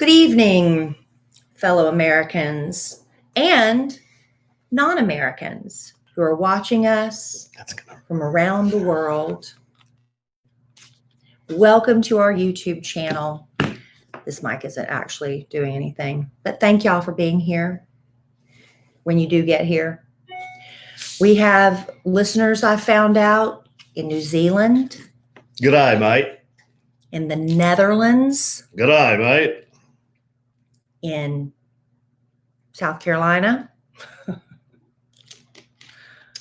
Good evening, fellow Americans and non-Americans who are watching us from around the world. Welcome to our YouTube channel. This mic isn't actually doing anything, but thank y'all for being here when you do get here. We have listeners I found out in New Zealand. G'day, mate. In the Netherlands. G'day, mate. In South Carolina. I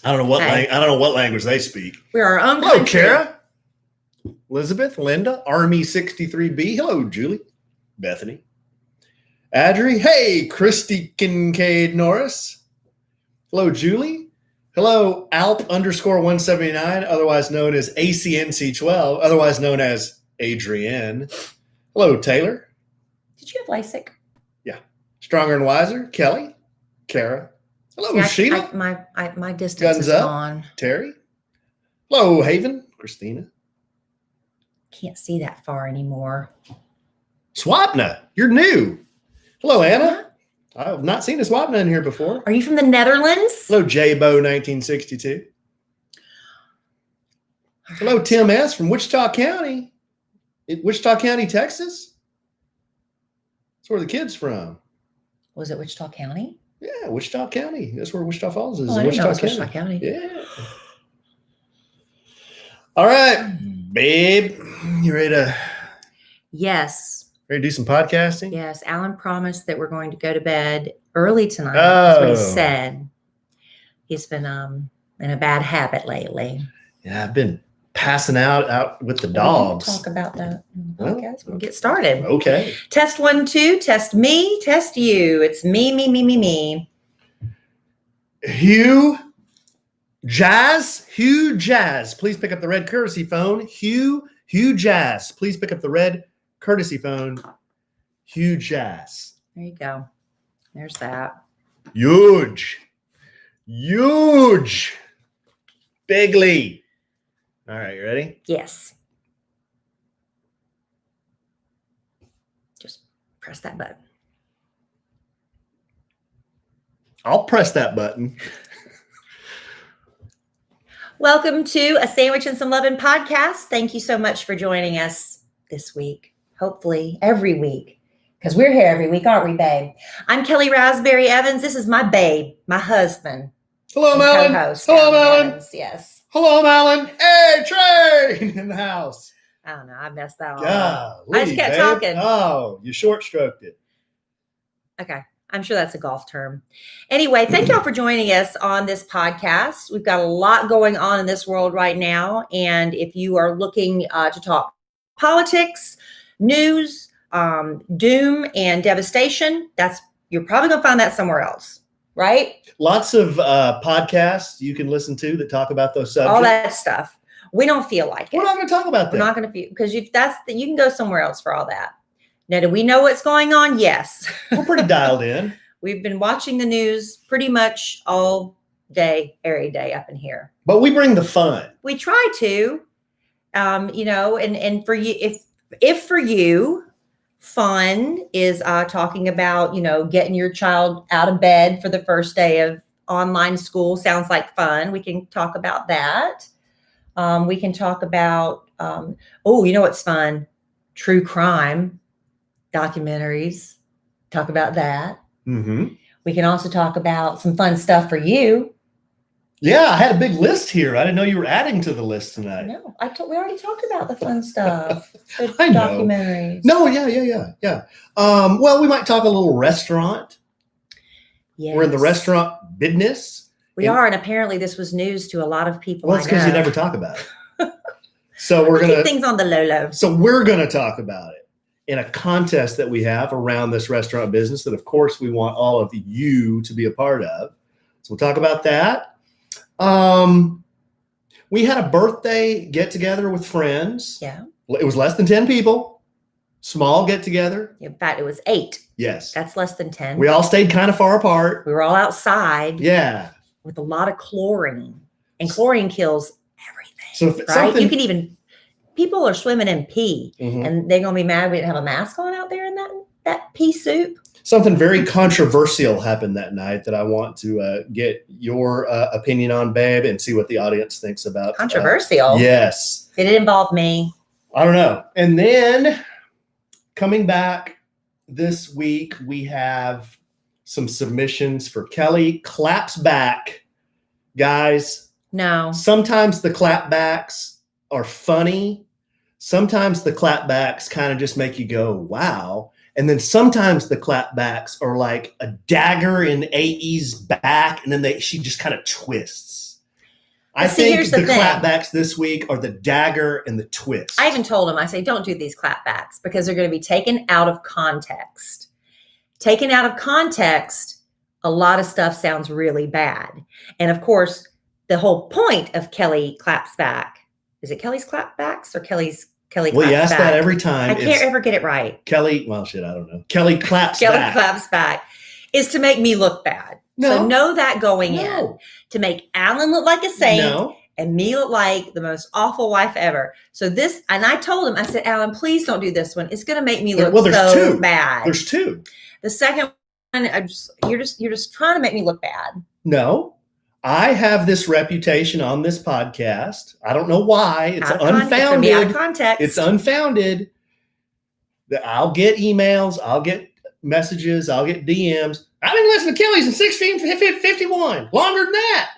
don't know what language they speak. We're our own Hello, country. Kara. Elizabeth, Linda, Army 63B. Hello, Julie. Bethany. Adri. Hey, Christy Kincaid Norris. Hello, Julie. Hello, Alp_179, otherwise known as ACNC12, otherwise known as Adrienne. Hello, Taylor. Did you have LASIK? Yeah. Stronger and Wiser. Kelly. Kara. Hello, Sheila. My distance is gone. Terry. Hello, Haven. Christina. Can't see that far anymore. Swapna, you're new. Hello, Anna. I've not seen a Swapna in here before. Are you from the Netherlands? Hello, J-Bo1962. Hello, Tim S. from Wichita County. Wichita County, Texas? That's where the kid's from. Was it Wichita County? Yeah, Wichita County. That's where Wichita Falls is. Oh, I didn't know it was Wichita County. Yeah. All right, babe. You ready to? Yes. Ready to do some podcasting? Yes. Alan promised that we're going to go to bed early tonight. That's what he said. He's been in a bad habit lately. Yeah, I've been passing out with the dogs. We'll talk about that in the podcast. We'll get started. Okay. Test 1, 2. Test me. Test you. It's me. Hugh Jazz. Please pick up the red courtesy phone. Hugh Jazz. Please pick up the red courtesy phone. Hugh Jazz. There you go. There's that. Huge. Bigly. All right, you ready? Yes. Just press that button. I'll press that button. Welcome to A Sandwich and Some Lovin' podcast. Thank you so much for joining us this week. Hopefully every week, because we're here every week, aren't we, babe? I'm Kelly Raspberry Evans. This is my babe, my husband. Hello, Malin. Hello, Malin. Evans. Yes. Hello, Malin. Hey, Trey in the house. I don't know. I messed that all Golly, up. I just kept talking. Oh, you short stroked it. Okay. I'm sure that's a golf term. Anyway, thank y'all for joining us on this podcast. We've got a lot going on in this world right now. And if you are looking to talk politics, news, doom, and devastation, you're probably going to find that somewhere else, right? Lots of podcasts you can listen to that talk about those subjects. All that stuff. We don't feel like it. We're not going to talk about that. We're not going to feel, because you can go somewhere else for all that. Now, do we know what's going on? Yes. We're pretty dialed in. We've been watching the news pretty much all day, every day up in here. But we bring the fun. We try to, and for you, if for you, fun is talking about, getting your child out of bed for the first day of online school. Sounds like fun. We can talk about that. We can talk about, what's fun? True crime documentaries. Talk about that. Mm-hmm. We can also talk about some fun stuff for you. Yeah, I had a big list here. I didn't know you were adding to the list tonight. No, we already talked about the fun stuff. The I know. Documentaries. No, yeah. Well, we might talk a little restaurant. Yes. We're in the restaurant business. We are, and apparently this was news to a lot of people. Well, it's because you never talk about it. So we're gonna keep things on the low. So we're gonna talk about it in a contest that we have around this restaurant business that, of course, we want all of you to be a part of. So we'll talk about that. We had a birthday get together with friends. Yeah. It was less than 10 people. Small get together. In fact, it was 8. Yes. That's less than 10. We all stayed kind of far apart. We were all outside. Yeah. With a lot of chlorine. And chlorine kills everything. So right? You can even people are swimming in pee, mm-hmm. and they're gonna be mad we didn't have a mask on out there in that that pea soup. Something very controversial happened that night that I want to get your opinion on, babe, and see what the audience thinks about. Controversial? Yes. Did it involve me? I don't know. And then coming back this week, we have some submissions for Kelly Claps Back. Guys, No. sometimes the clapbacks are funny. Sometimes the clapbacks kind of just make you go, wow. And then sometimes the clapbacks are like a dagger in AE's back, and then she just kind of twists. I think the clapbacks this week are the dagger and the twist. I even told him, I say, don't do these clapbacks because they're going to be taken out of context. Taken out of context, a lot of stuff sounds really bad. And of course, the whole point of Kelly Claps Back, is it Kelly's Clapbacks or Kelly Claps Well, you ask Back? that every time. I can't ever get it right. Kelly, well, shit, I don't know. Kelly Claps Kelly Back. Claps Back is to make me look bad. No. So know that going in. To make Alan look like a saint and me look like the most awful wife ever. So this, and I told him, I said, Alan, please don't do this one. It's going to make me look so bad. There's two. The second one, you're just trying to make me look bad. No. I have this reputation on this podcast. I don't know why. It's unfounded. Out of context. It's unfounded. I'll get emails. I'll get messages. I'll get DMs. I've been listening to Kelly since 1651. Longer than that.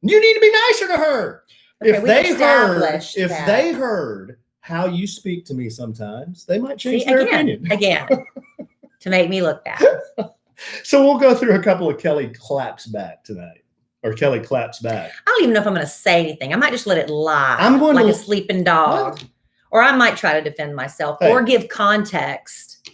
You need to be nicer to her. Okay, if they heard how you speak to me sometimes, they might change their opinion. Again, to make me look bad. So we'll go through a couple of Kelly Claps Back tonight. Or Kelly Claps Back. I don't even know if I'm going to say anything. I might just let it lie. I'm going like a sleeping dog. What? Or I might try to defend myself or give context.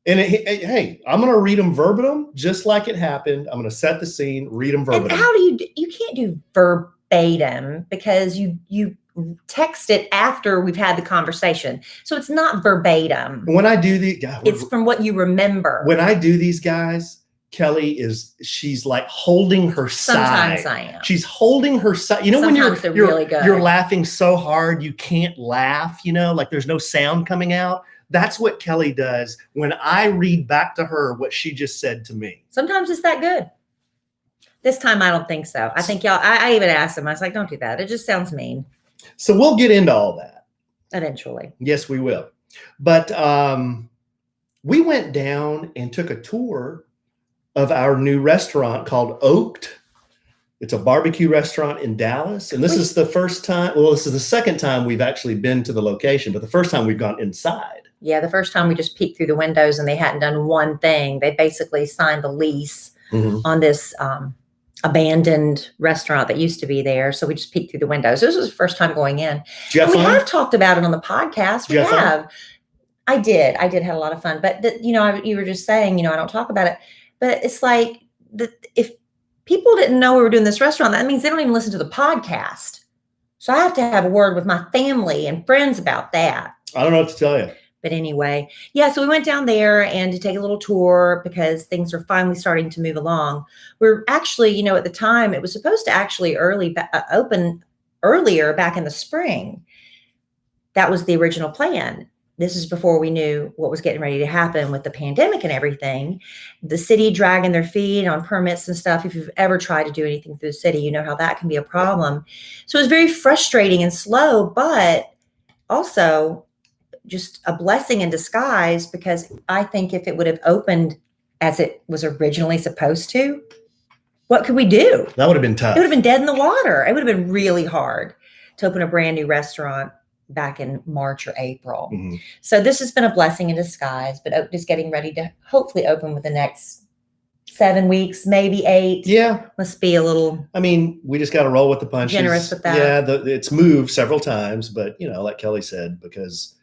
And hey, I'm going to read them verbatim just like it happened. I'm going to set the scene, read them verbatim. And how do you can't do verbatim because you text it after we've had the conversation. So it's not verbatim. When I do it's from what you remember. When I do these guys, Kelly she's like holding her side. Sometimes I am. She's holding her side. You know, sometimes when you're really good. You're laughing so hard you can't laugh, like there's no sound coming out. That's what Kelly does when I read back to her what she just said to me. Sometimes it's that good. This time I don't think so. I think I even asked him, I was like, don't do that. It just sounds mean. So we'll get into all that. Eventually. Yes, we will. But we went down and took a tour of our new restaurant called Oaked. It's a barbecue restaurant in Dallas. And this is the first time, this is the second time we've actually been to the location, but the first time we've gone inside. Yeah, the first time we just peeked through the windows and they hadn't done one thing. They basically signed the lease on this abandoned restaurant that used to be there. So we just peeked through the windows. This was the first time going in. We have talked about it on the podcast. We have. I did have a lot of fun. But, you were just saying, I don't talk about it. But it's like if people didn't know we were doing this restaurant, that means they don't even listen to the podcast. So I have to have a word with my family and friends about that. I don't know what to tell you. But anyway, so we went down there and to take a little tour because things are finally starting to move along. We're actually, at the time, it was supposed to actually open earlier back in the spring. That was the original plan. This is before we knew what was getting ready to happen with the pandemic and everything. The city dragging their feet on permits and stuff. If you've ever tried to do anything through the city, you know how that can be a problem. So it was very frustrating and slow, but also just a blessing in disguise because I think if it would have opened as it was originally supposed to, what could we do? That would have been tough. It would have been dead in the water. It would have been really hard to open a brand new restaurant back in March or April. Mm-hmm. So this has been a blessing in disguise, but Oak is getting ready to hopefully open within the next 7 weeks, maybe 8. Yeah. Let's be a little. We just got to roll with the punches. Generous with that. Yeah. It's moved several times, but like Kelly said, because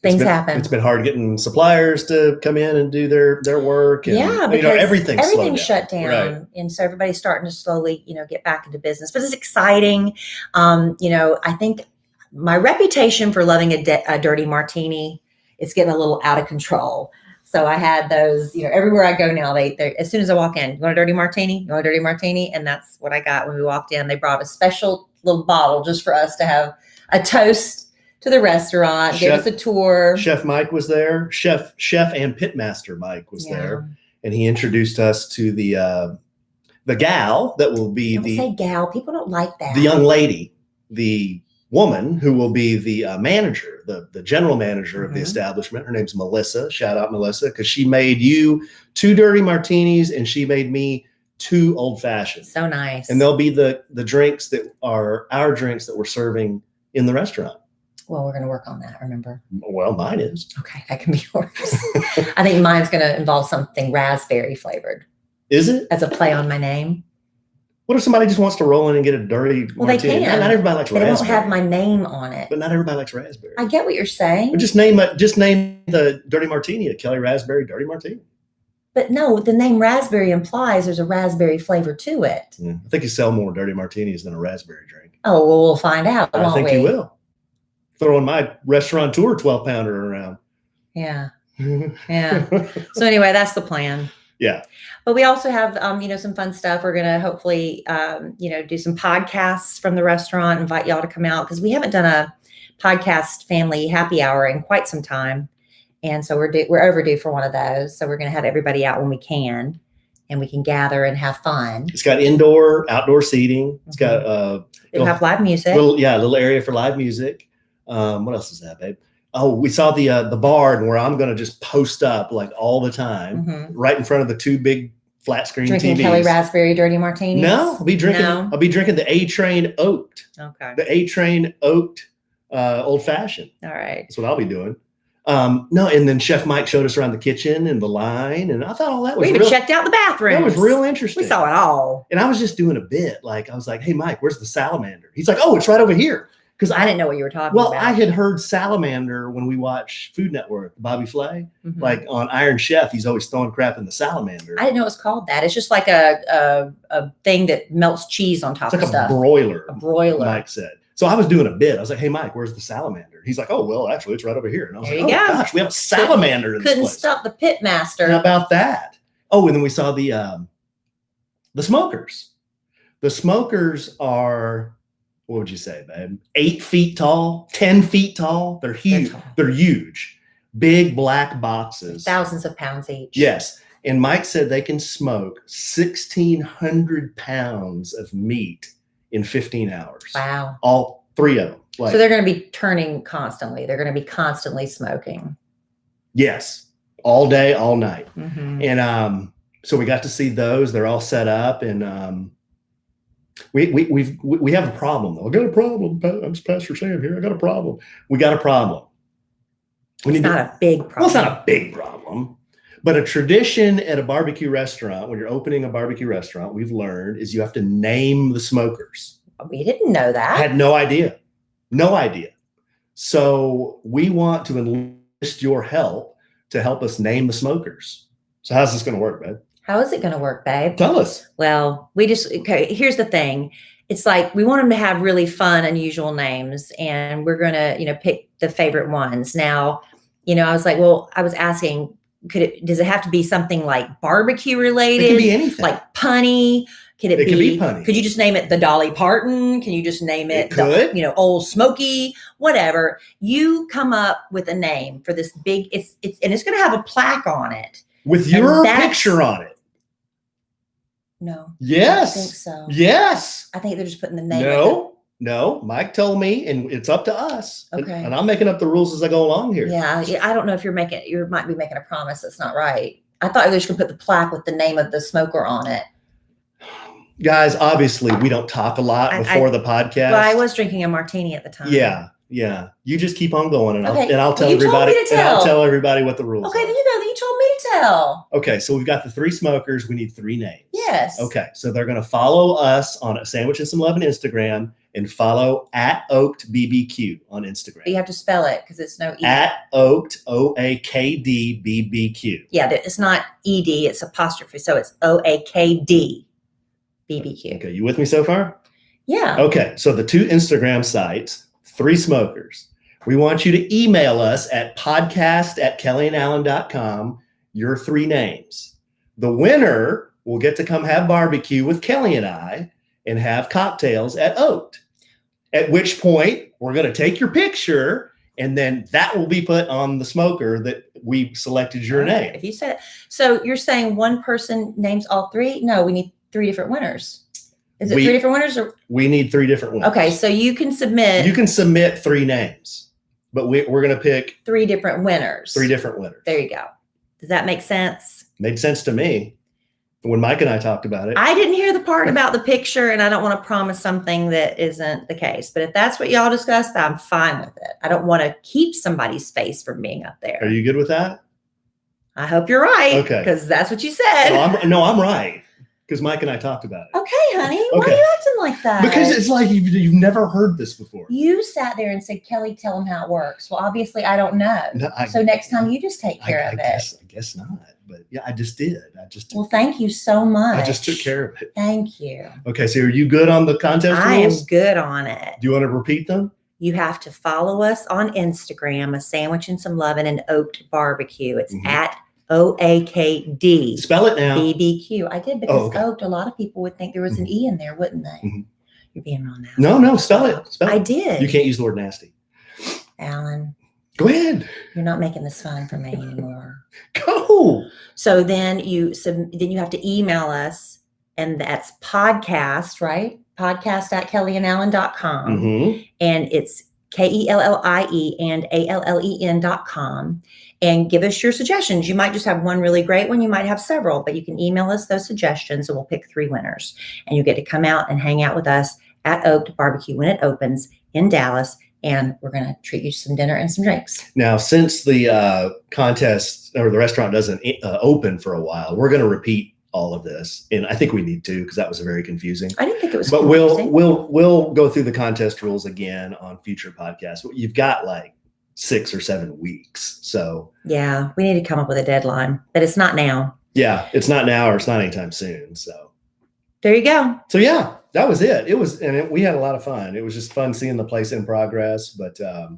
things happen. It's been hard getting suppliers to come in and do their work. And, because everything's shut down. Right. And so everybody's starting to slowly, get back into business, but it's exciting. I think my reputation for loving a dirty martini is getting a little out of control. So I had those, everywhere I go now, they as soon as I walk in, you want a dirty martini? You want a dirty martini? And that's what I got when we walked in. They brought a special little bottle just for us to have a toast to the restaurant, gave us a tour. Chef Mike was there. Chef and pitmaster Mike was there, and he introduced us to the gal that will be Don't say gal. People don't like that. The young lady, the woman who will be the manager, the general manager of the establishment. Her name's Melissa. Shout out Melissa, because she made you 2 dirty martinis and she made me 2 old fashions. So nice. And they'll be the drinks that are our drinks that we're serving in the restaurant. Well, we're going to work on that, remember? Well, mine is. Okay, that can be yours. I think mine's going to involve something raspberry flavored. Is it? As a play on my name. What if somebody just wants to roll in and get a dirty martini? They can. Not everybody likes raspberry. They won't have my name on it. But not everybody likes raspberry. I get what you're saying. But just name the dirty martini a Kelly Raspberry Dirty Martini. But no, the name raspberry implies there's a raspberry flavor to it. Yeah, I think you sell more dirty martinis than a raspberry drink. Oh, well, we'll find out, I think you will. Throwing my restaurateur 12-pounder around. Yeah. Yeah. So anyway, that's the plan. Yeah. But we also have, some fun stuff. We're going to hopefully, do some podcasts from the restaurant, invite y'all to come out, because we haven't done a podcast family happy hour in quite some time. And so we're overdue for one of those. So we're going to have everybody out when we can, and we can gather and have fun. It's got indoor, outdoor seating. It's got it'll have live music. Little area for live music. What else is that, babe? Oh, we saw the barn where I'm going to just post up like all the time, right in front of the 2 big flat screen Drinking TVs. Kelly Raspberry Dirty Martinis. No, I'll be drinking the A-Train Oaked. Okay. The A-Train Oaked old fashioned. All right. That's what I'll be doing. No, and then Chef Mike showed us around the kitchen and the line, and I thought all that was we even checked out the bathroom. That was real interesting. We saw it all. And I was just doing a bit. Like I was like, "Hey, Mike, where's the salamander?" He's like, "Oh, it's right over here." Because I didn't know what you were talking about. Well, I had heard salamander when we watch Food Network, Bobby Flay. Like on Iron Chef, he's always throwing crap in the salamander. I didn't know it was called that. It's just like a thing that melts cheese on top of stuff. It's like a broiler. A broiler. Mike said. So I was doing a bit. I was like, "Hey, Mike, where's the salamander?" He's like, "Oh, well, actually, it's right over here." And I was there like, you "Oh go. Gosh, we have a salamander in this Couldn't place." stop the pit master. How about that? Oh, and then we saw the smokers. The smokers are, what would you say, babe? 8 feet tall, 10 feet tall. They're huge. They're huge. Big black boxes. Thousands of pounds each. Yes. And Mike said they can smoke 1,600 pounds of meat in 15 hours. Wow. All 3 of them. So they're going to be turning constantly. They're going to be constantly smoking. Yes. All day, all night. And so we got to see those. They're all set up, and we have a problem though. I got a problem. I'm Pastor Sam here. I got a problem. We got a problem. It's not a big problem. Well, it's not a big problem, but a tradition at a barbecue restaurant, when you're opening a barbecue restaurant, we've learned is you have to name the smokers. We didn't know that. I had no idea. No idea. So we want to enlist your help to help us name the smokers. So how's this going to work, babe? How is it going to work, babe? Tell us. Well, here's the thing. It's like we want them to have really fun, unusual names, and we're going to, pick the favorite ones. Now, I was like, well, I was asking, does it have to be something like barbecue related? It can be anything. Like punny? Could it be punny. Could you just name it the Dolly Parton? Can you just name it the, Old Smoky? Whatever. You come up with a name for this big, and it's going to have a plaque on it. With your picture on it. No. Yes. I don't think so. Yes. I think they're just putting the name. No. Mike told me, and it's up to us. Okay. And I'm making up the rules as I go along here. Yeah. I don't know if you might be making a promise that's not right. I thought they were just going to put the plaque with the name of the smoker on it. Guys, obviously, we don't talk a lot before the podcast. Well, I was drinking a martini at the time. Yeah. You just keep on going, and okay. I'll tell everybody. And I'll tell everybody what the rules are. Okay, then you told me to tell. Okay, so we've got the 3 smokers. We need 3 names. Yes. Okay, so they're going to follow us on a Sandwich and Some Lovin' Instagram, and follow @OakedBBQ on Instagram. You have to spell it because it's no E. @Oaked OAKDBBQ. Yeah, it's not ED. It's apostrophe, so it's OAKD BBQ. Okay, you with me so far? Yeah. Okay, so the 2 Instagram sites. 3 smokers. We want you to email us at podcast@kellyandallen.com your 3 names. The winner will get to come have barbecue with Kelly and I and have cocktails at Oaked. At which point, we're going to take your picture and then that will be put on the smoker that we selected your name. If you said it. So you're saying one person names all three? No, we need 3 different winners. Is it 3 different winners? Or? We need 3 different winners. Okay, so you can submit. You can submit 3 names, but we're going to pick 3 different winners. 3 different winners. There you go. Does that make sense? Made sense to me when Mike and I talked about it. I didn't hear the part about the picture, and I don't want to promise something that isn't the case. But if that's what y'all discussed, I'm fine with it. I don't want to keep somebody's face from being up there. Are you good with that? I hope you're right. Okay. Because that's what you said. I'm right. Because Mike and I talked about it. Okay, honey. Why are you acting like that? Because it's like you've never heard this before. You sat there and said, Kelly, tell them how it works. Well, obviously, I don't know. No, so next time you just take care of it. I guess not. But yeah, I just did. Well, thank you so much. I just took care of it. Thank you. Okay, so are you good on the contest I rules? am good on it. Do you want to repeat them? You have to follow us on Instagram, A Sandwich and Some Lovin' and Oaked Barbecue. It's at OAKD. Spell it now. BBQ. I did because Oaked, a lot of people would think there was an E in there, wouldn't they? You're being real nasty. No, spell it. I did. You can't use the word nasty. Alan. Go ahead. You're not making this fun for me anymore. Go. So then you have to email us, and that's podcast, right? Podcast at kellyandalan.com. And it's KELLIE and ALLEN.com. And give us your suggestions. You might just have one really great one. You might have several, but you can email us those suggestions and we'll pick 3 winners. And you get to come out and hang out with us at Oaked Barbecue when it opens in Dallas. And we're going to treat you to some dinner and some drinks. Now, since the contest or the restaurant doesn't open for a while, we're going to repeat all of this. And I think we need to, because that was very confusing. I didn't think it was But confusing. we'll go through the contest rules again on future podcasts. You've got like 6 or 7 weeks. So yeah, we need to come up with a deadline, but it's not now. Yeah, it's not now or it's not anytime soon. So there you go. So yeah, that was it. We had a lot of fun. It was just fun seeing the place in progress, but I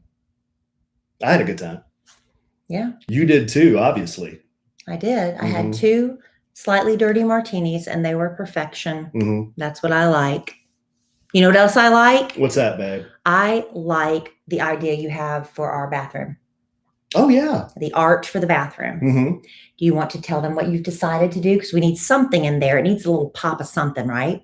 had a good time. Yeah. You did too, obviously. I did. I had 2 slightly dirty martinis and they were perfection. That's what I like. You know what else I like? What's that, babe? I like the idea you have for our bathroom. Oh, yeah. The art for the bathroom. Do you want to tell them what you've decided to do? Because we need something in there. It needs a little pop of something, right?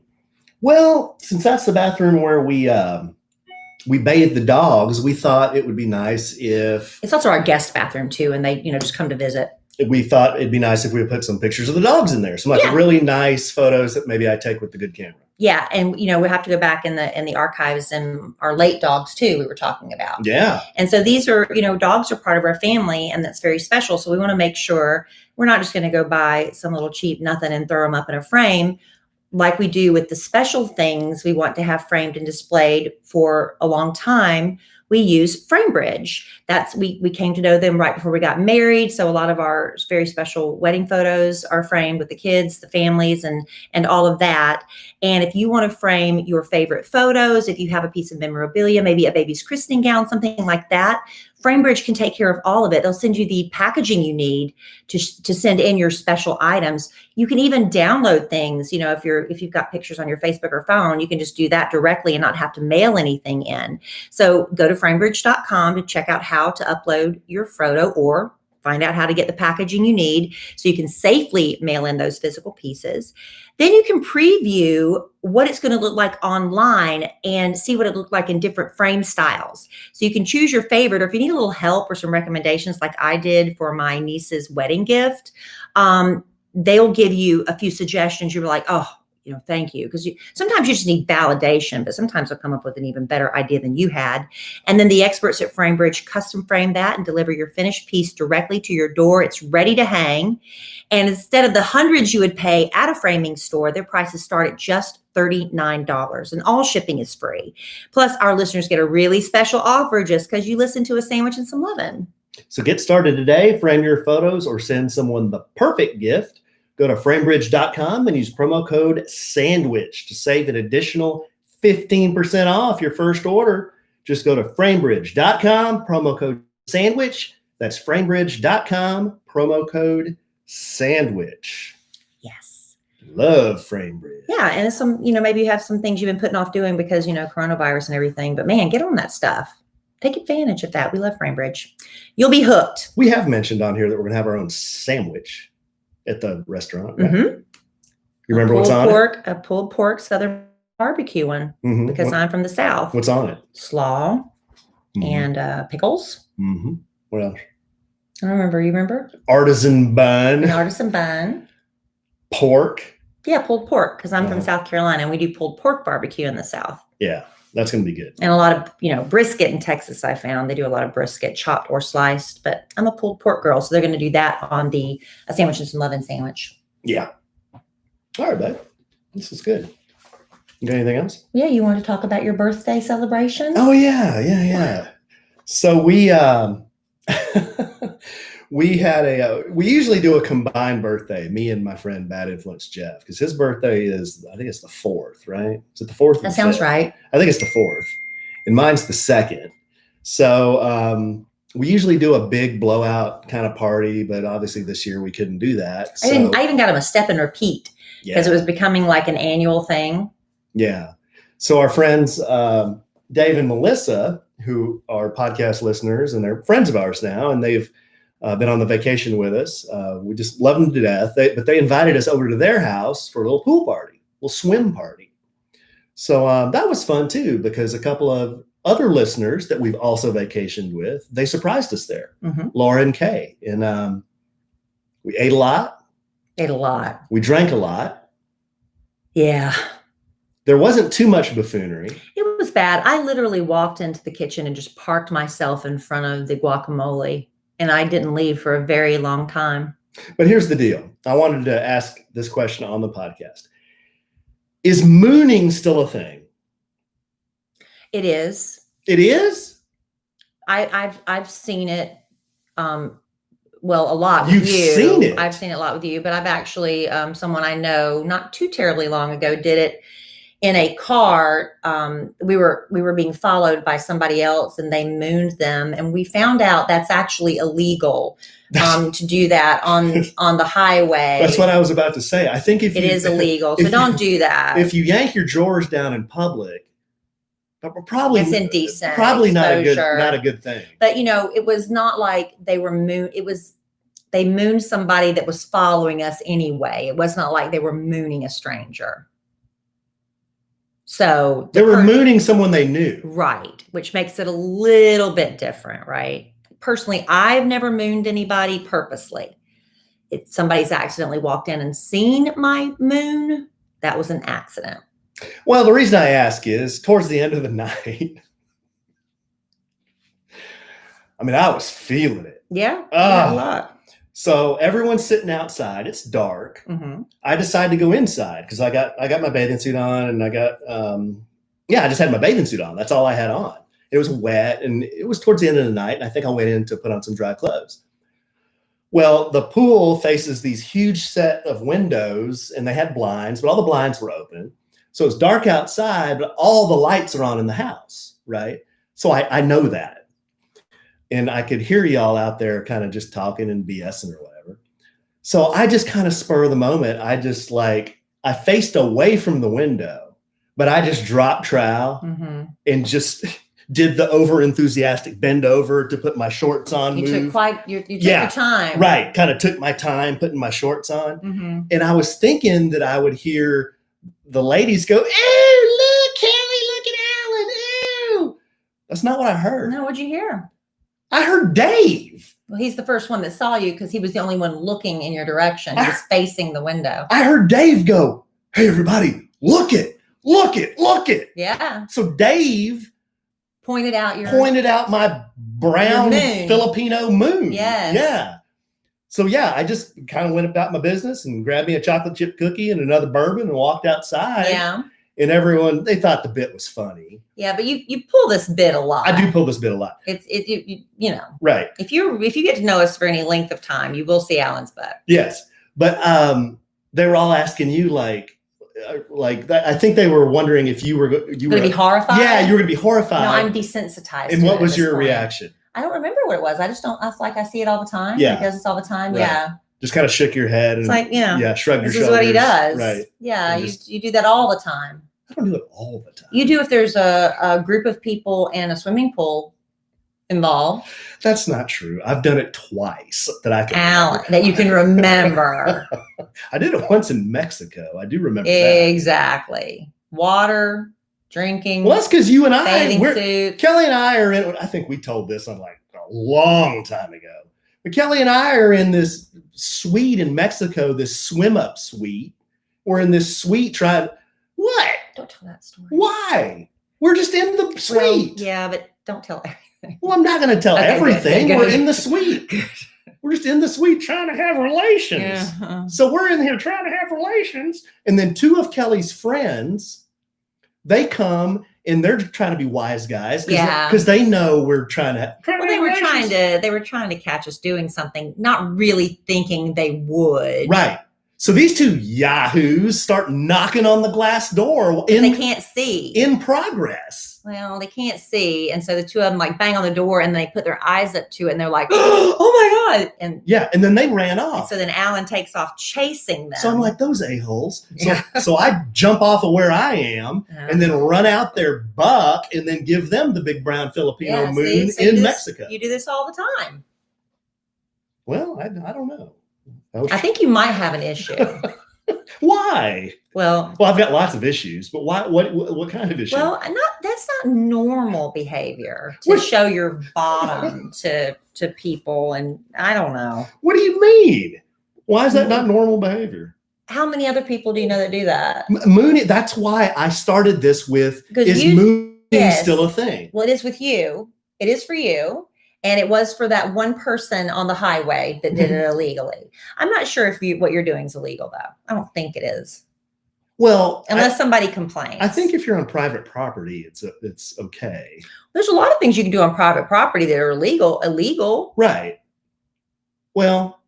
Well, since that's the bathroom where we bathe the dogs, we thought it would be nice if... It's also our guest bathroom, too, and they, just come to visit. We thought it'd be nice if we would put some pictures of the dogs in there. Some really nice photos that maybe I take with the good camera. Yeah, and we have to go back in the archives and our late dogs too. We were talking about. Yeah, and so these are dogs are part of our family, and that's very special. So we want to make sure we're not just going to go buy some little cheap nothing and throw them up in a frame, like we do with the special things we want to have framed and displayed for a long time. We use FrameBridge. We came to know them right before we got married. So a lot of our very special wedding photos are framed with the kids, the families, and all of that. And if you want to frame your favorite photos, if you have a piece of memorabilia, maybe a baby's christening gown, something like that, FrameBridge can take care of all of it. They'll send you the packaging you need to send in your special items. You can even download things. If you've got pictures on your Facebook or phone, you can just do that directly and not have to mail anything in. So go to framebridge.com to check out how to upload your photo or find out how to get the packaging you need so you can safely mail in those physical pieces. Then you can preview what it's going to look like online and see what it looked like in different frame styles. So you can choose your favorite, or if you need a little help or some recommendations like I did for my niece's wedding gift, they'll give you a few suggestions. You're like, oh, thank you. Because sometimes you just need validation, but sometimes they'll come up with an even better idea than you had. And then the experts at FrameBridge custom frame that and deliver your finished piece directly to your door. It's ready to hang. And instead of the hundreds you would pay at a framing store, their prices start at just $39, and all shipping is free. Plus, our listeners get a really special offer just because you listen to A Sandwich and Some Lovin'. So get started today. Frame your photos or send someone the perfect gift. Go to framebridge.com and use promo code SANDWICH to save an additional 15% off your first order. Just go to framebridge.com, promo code SANDWICH. That's framebridge.com, promo code SANDWICH. Yes. Love FrameBridge. Yeah, and some, maybe you have some things you've been putting off doing because, coronavirus and everything. But man, get on that stuff. take advantage of that. We love Framebridge. You'll be hooked. We have mentioned on here that we're going to have our own sandwich at the restaurant. Right? Mm-hmm. You remember what's on it? A pulled pork Southern barbecue one, Mhm. because I'm from the South. What's on it? Slaw and pickles. Mm-hmm. What else? I don't remember. You remember? Artisan bun. An artisan bun. Pork. Yeah, pulled pork, because I'm from South Carolina and we do pulled pork barbecue in the South. Yeah, that's going to be good. And a lot of, brisket in Texas, I found. They do a lot of brisket, chopped or sliced, but I'm a pulled pork girl. So they're going to do that on a sandwich and some Lovin sandwich. Yeah. All right, babe. This is good. You got anything else? Yeah, you want to talk about your birthday celebration? Oh, yeah. So we we usually do a combined birthday, me and my friend Bad Influence Jeff, because his birthday is, I think it's the 4th, right? Is it the 4th? That sounds right. I think it's the 4th, and mine's the 2nd. So we usually do a big blowout kind of party, but obviously this year we couldn't do that. So, I even got him a step and repeat because it was becoming like an annual thing. Yeah. So our friends, Dave and Melissa, who are podcast listeners and they're friends of ours now, and they've been on the vacation with us. We just love them to death. But they invited us over to their house for a little pool party, a little swim party. So that was fun too, because a couple of other listeners that we've also vacationed with, they surprised us there, Laura and Kay. And we ate a lot. We drank a lot. Yeah. There wasn't too much buffoonery. It was bad. I literally walked into the kitchen and just parked myself in front of the guacamole, and I didn't leave for a very long time. But here's the deal. I wanted to ask this question on the podcast. Is mooning still a thing? It is. It is? I've seen it. Well, a lot with You've you. Seen it? I've seen it a lot with you, but I've actually, someone I know not too terribly long ago did it in a car. We were being followed by somebody else and they mooned them. And we found out that's actually illegal to do that on the highway. That's what I was about to say. I think it is illegal. So don't do that. If you yank your drawers down in public, probably it's indecent. Probably exposure. not a good thing. But it was not like they were they mooned somebody that was following us anyway. It was not like they were mooning a stranger. So they were mooning someone they knew. Right. Which makes it a little bit different, right? Personally, I've never mooned anybody purposely. If somebody's accidentally walked in and seen my moon, that was an accident. Well, the reason I ask is towards the end of the night, I mean, I was feeling it. Yeah, a lot. So everyone's sitting outside. It's dark. Mm-hmm. I decided to go inside because I got my bathing suit on, and I got I just had my bathing suit on. That's all I had on. It was wet, and it was towards the end of the night. And I think I went in to put on some dry clothes. Well, the pool faces these huge set of windows, and they had blinds, but all the blinds were open. So it's dark outside, but all the lights are on in the house, right? So I know that. And I could hear y'all out there kind of just talking and BSing or whatever. So I just kind of spur of the moment. I faced away from the window, but I just dropped trowel and just did the over enthusiastic bend over to put my shorts on. You took your time. Right. Kind of took my time putting my shorts on. And I was thinking that I would hear the ladies go, "Ew, look, Kelly, look at Alan, ew." That's not what I heard. No, what'd you hear? I heard Dave. Well, he's the first one that saw you because he was the only one looking in your direction. He was facing the window. I heard Dave go, "Hey, everybody, look it. Yeah. So Dave pointed out my brown Filipino moon. Yes. Yeah. So yeah, I just kind of went about my business and grabbed me a chocolate chip cookie and another bourbon and walked outside. Yeah. And everyone, they thought the bit was funny. Yeah, but you pull this bit a lot. I do pull this bit a lot. You know. Right. If you get to know us for any length of time, you will see Alan's butt. Yes. But they were all asking you like I think they were wondering if you were going to be horrified. Yeah, you were going to be horrified. No, I'm desensitized. And what was your reaction? I don't remember what it was. I just don't. I I see it all the time. Yeah, he does this all the time. Right. Yeah. Just kind of shook your head and it's like shrugged your shoulders. This is what he does. Right. Yeah, you do that all the time. I don't do it all the time. You do if there's a group of people in a swimming pool involved? That's not true. I've done it twice that I can Alan, remember. that you can remember. I did it once in Mexico. I do remember that. Exactly. Water, drinking, Well, that's because you and I, bathing suits. Kelly and I are in, I think we told this on like a long time ago, but Kelly and I are in this suite in Mexico, this swim up suite. We're in this suite trying, what? Don't tell that story. Why? We're just in the suite. Well, yeah, but don't tell everything. Well, I'm not going to tell Okay, everything. good. We're in the suite. We're just in the suite trying to have relations. Yeah. So we're in here trying to have relations. And then two of Kelly's friends, they come and they're trying to be wise guys because they know we're trying to. Well, they were trying to catch us doing something, not really thinking they would. Right. So these two yahoos start knocking on the glass door. They can't see. In progress. Well, they can't see. And so the two of them like bang on the door and they put their eyes up to it and they're like, oh my God. And yeah. And then they ran off. And so then Alan takes off chasing them. So I'm like, those a-holes. So I jump off of where I am and then run out there, buck, and then give them the big brown Filipino moon in Mexico. You do this all the time. Well, I don't know. I think you might have an issue. Why? Well, I've got lots of issues, but why? What kind of issue? Well, that's not normal behavior to show your bottom to people, and I don't know. What do you mean? Why is that not normal behavior? How many other people do you know that do that? Mooning. That's why I started this with. Is mooning still a thing? Well, it is with you. It is for you. And it was for that one person on the highway that did it illegally. I'm not sure if what you're doing is illegal, though. I don't think it is. Well, unless somebody complains. I think if you're on private property, it's okay. There's a lot of things you can do on private property that are illegal. Right. Well,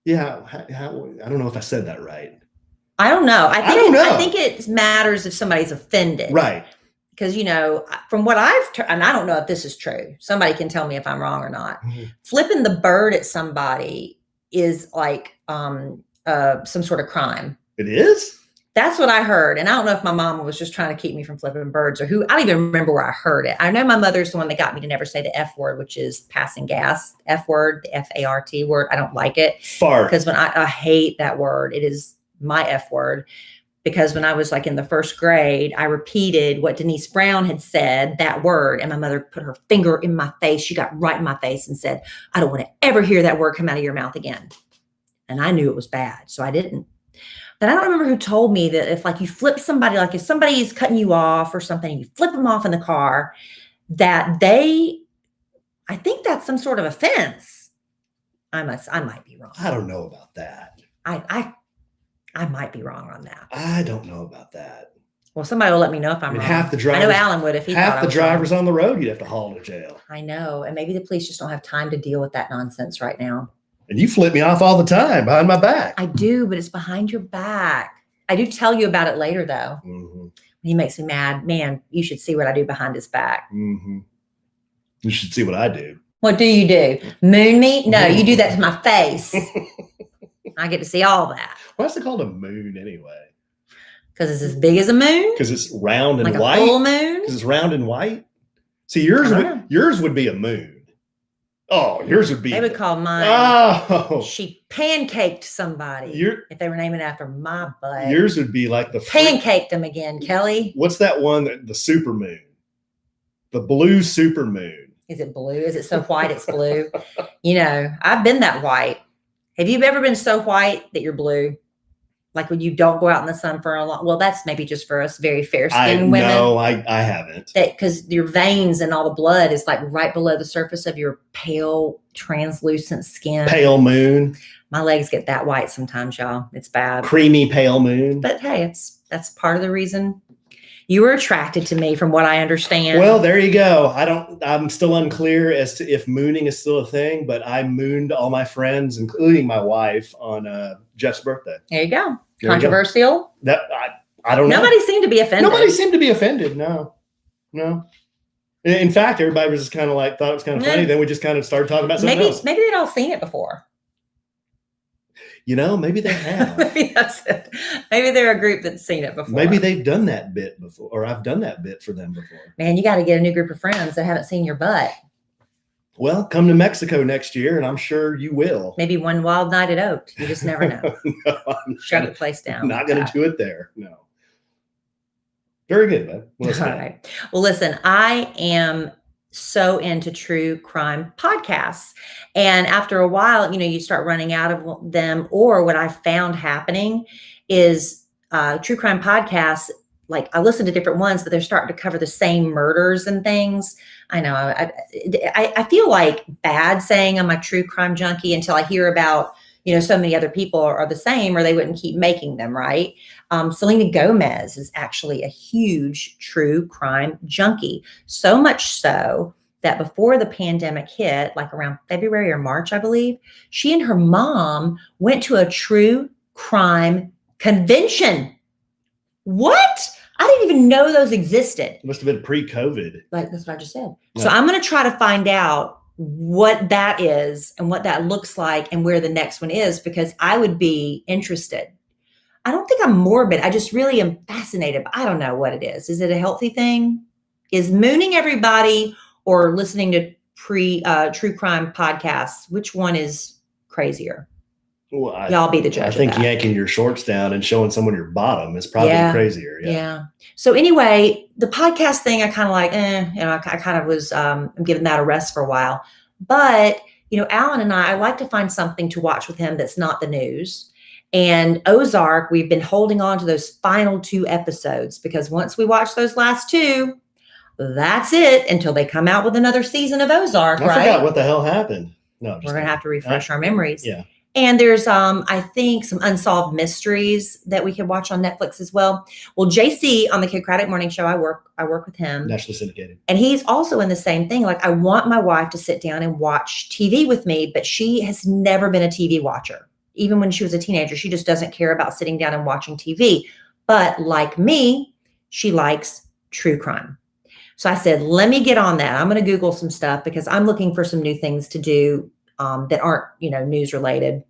yeah. I don't know if I said that right. I don't know. I don't know. I think it matters if somebody's offended. Right. Because, from what and I don't know if this is true. Somebody can tell me if I'm wrong or not. Mm-hmm. Flipping the bird at somebody is like some sort of crime. It is? That's what I heard. And I don't know if my mom was just trying to keep me from flipping birds or who. I don't even remember where I heard it. I know my mother's the one that got me to never say the F word, which is passing gas. F word, the F-A-R-T word. I don't like it. Fart. Because when I hate that word. It is my F word. Because when I was like in the first grade, I repeated what Denise Brown had said, that word. And my mother put her finger in my face. She got right in my face and said, I don't want to ever hear that word come out of your mouth again. And I knew it was bad. So I didn't. But I don't remember who told me that if like you flip somebody, like if somebody is cutting you off or something, and you flip them off in the car, that I think that's some sort of offense. I might be wrong. I don't know about that. I might be wrong on that. I don't know about that. Well, somebody will let me know if I'm wrong. Half the drivers, I know Alan would if he half the drivers on the road you'd have to haul to jail. I know. And maybe the police just don't have time to deal with that nonsense right now. And you flip me off all the time behind my back. I do, but it's behind your back. I do tell you about it later, though. Mm-hmm. He makes me mad. Man, you should see what I do behind his back. Mm-hmm. You should see what I do. What do you do? Moon me? No, you do that to my face. I get to see all that. Why is it called a moon anyway? Because it's as big as a moon? Because it's round and like white? Like a full moon? Because it's round and white? See, yours would be a moon. Oh, yours would be. They would call mine. Oh. She pancaked somebody. If they were naming it after my butt. Yours would be like the. Pancaked them again, Kelly. What's that one? The super moon. The blue super moon. Is it blue? Is it so white it's blue? I've been that white. Have you ever been so white that you're blue? Like when you don't go out in the sun for a long, well, that's maybe just for us very fair-skinned women. No, I haven't. Because your veins and all the blood is like right below the surface of your pale, translucent skin. Pale moon. My legs get that white sometimes, y'all. It's bad. Creamy pale moon. But hey, that's part of the reason you were attracted to me, from what I understand. Well, there you go. I'm still unclear as to if mooning is still a thing, but I mooned all my friends, including my wife, on Jeff's birthday. There you go. Controversial. That I don't know. Nobody seemed to be offended. No. In fact, everybody was just kind of like, thought it was kind of funny. Then we just kind of started talking about something else. Maybe they'd all seen it before. Maybe they have. Maybe that's it. Maybe they're a group that's seen it before. Maybe they've done that bit before, or I've done that bit for them before. Man, you got to get a new group of friends that haven't seen your butt. Well, come to Mexico next year, and I'm sure you will. Maybe one wild night at Oak. You just never know. No, I'm Shut the place down. not going to do it there. No. Very good, man. All right. Well, listen, I am so into true crime podcasts. And after a while, you start running out of them. Or what I found happening is true crime podcasts. Like I listen to different ones, but they're starting to cover the same murders and things. I know I feel like bad saying I'm a true crime junkie until I hear about, so many other people are the same or they wouldn't keep making them, right? Selena Gomez is actually a huge true crime junkie. So much so that before the pandemic hit, like around February or March, I believe, she and her mom went to a true crime convention. What? I didn't even know those existed. It must have been pre-COVID. Like that's what I just said. Yeah. So I'm going to try to find out what that is and what that looks like and where the next one is, because I would be interested. I don't think I'm morbid. I just really am fascinated. But I don't know what it is. Is it a healthy thing? Is mooning everybody or listening to true crime podcasts? Which one is crazier? Well, Y'all be the judge. I think yanking your shorts down and showing someone your bottom is probably crazier. Yeah. So anyway, the podcast thing, I kind of like, I kind of was I'm giving that a rest for a while. But, Alan and I like to find something to watch with him that's not the news. And Ozark, we've been holding on to those final 2 episodes because once we watch those last 2, that's it until they come out with another season of Ozark, I forgot what the hell happened. No, we're going to have to refresh our memories. Yeah. And there's, I think, some unsolved mysteries that we could watch on Netflix as well. Well, JC on the Kid Craddock Morning Show, I work with him. Nationally syndicated. And he's also in the same thing. Like, I want my wife to sit down and watch TV with me, but she has never been a TV watcher. Even when she was a teenager, she just doesn't care about sitting down and watching TV. But like me, she likes true crime. So I said, let me get on that. I'm going to Google some stuff because I'm looking for some new things to do that aren't, news related.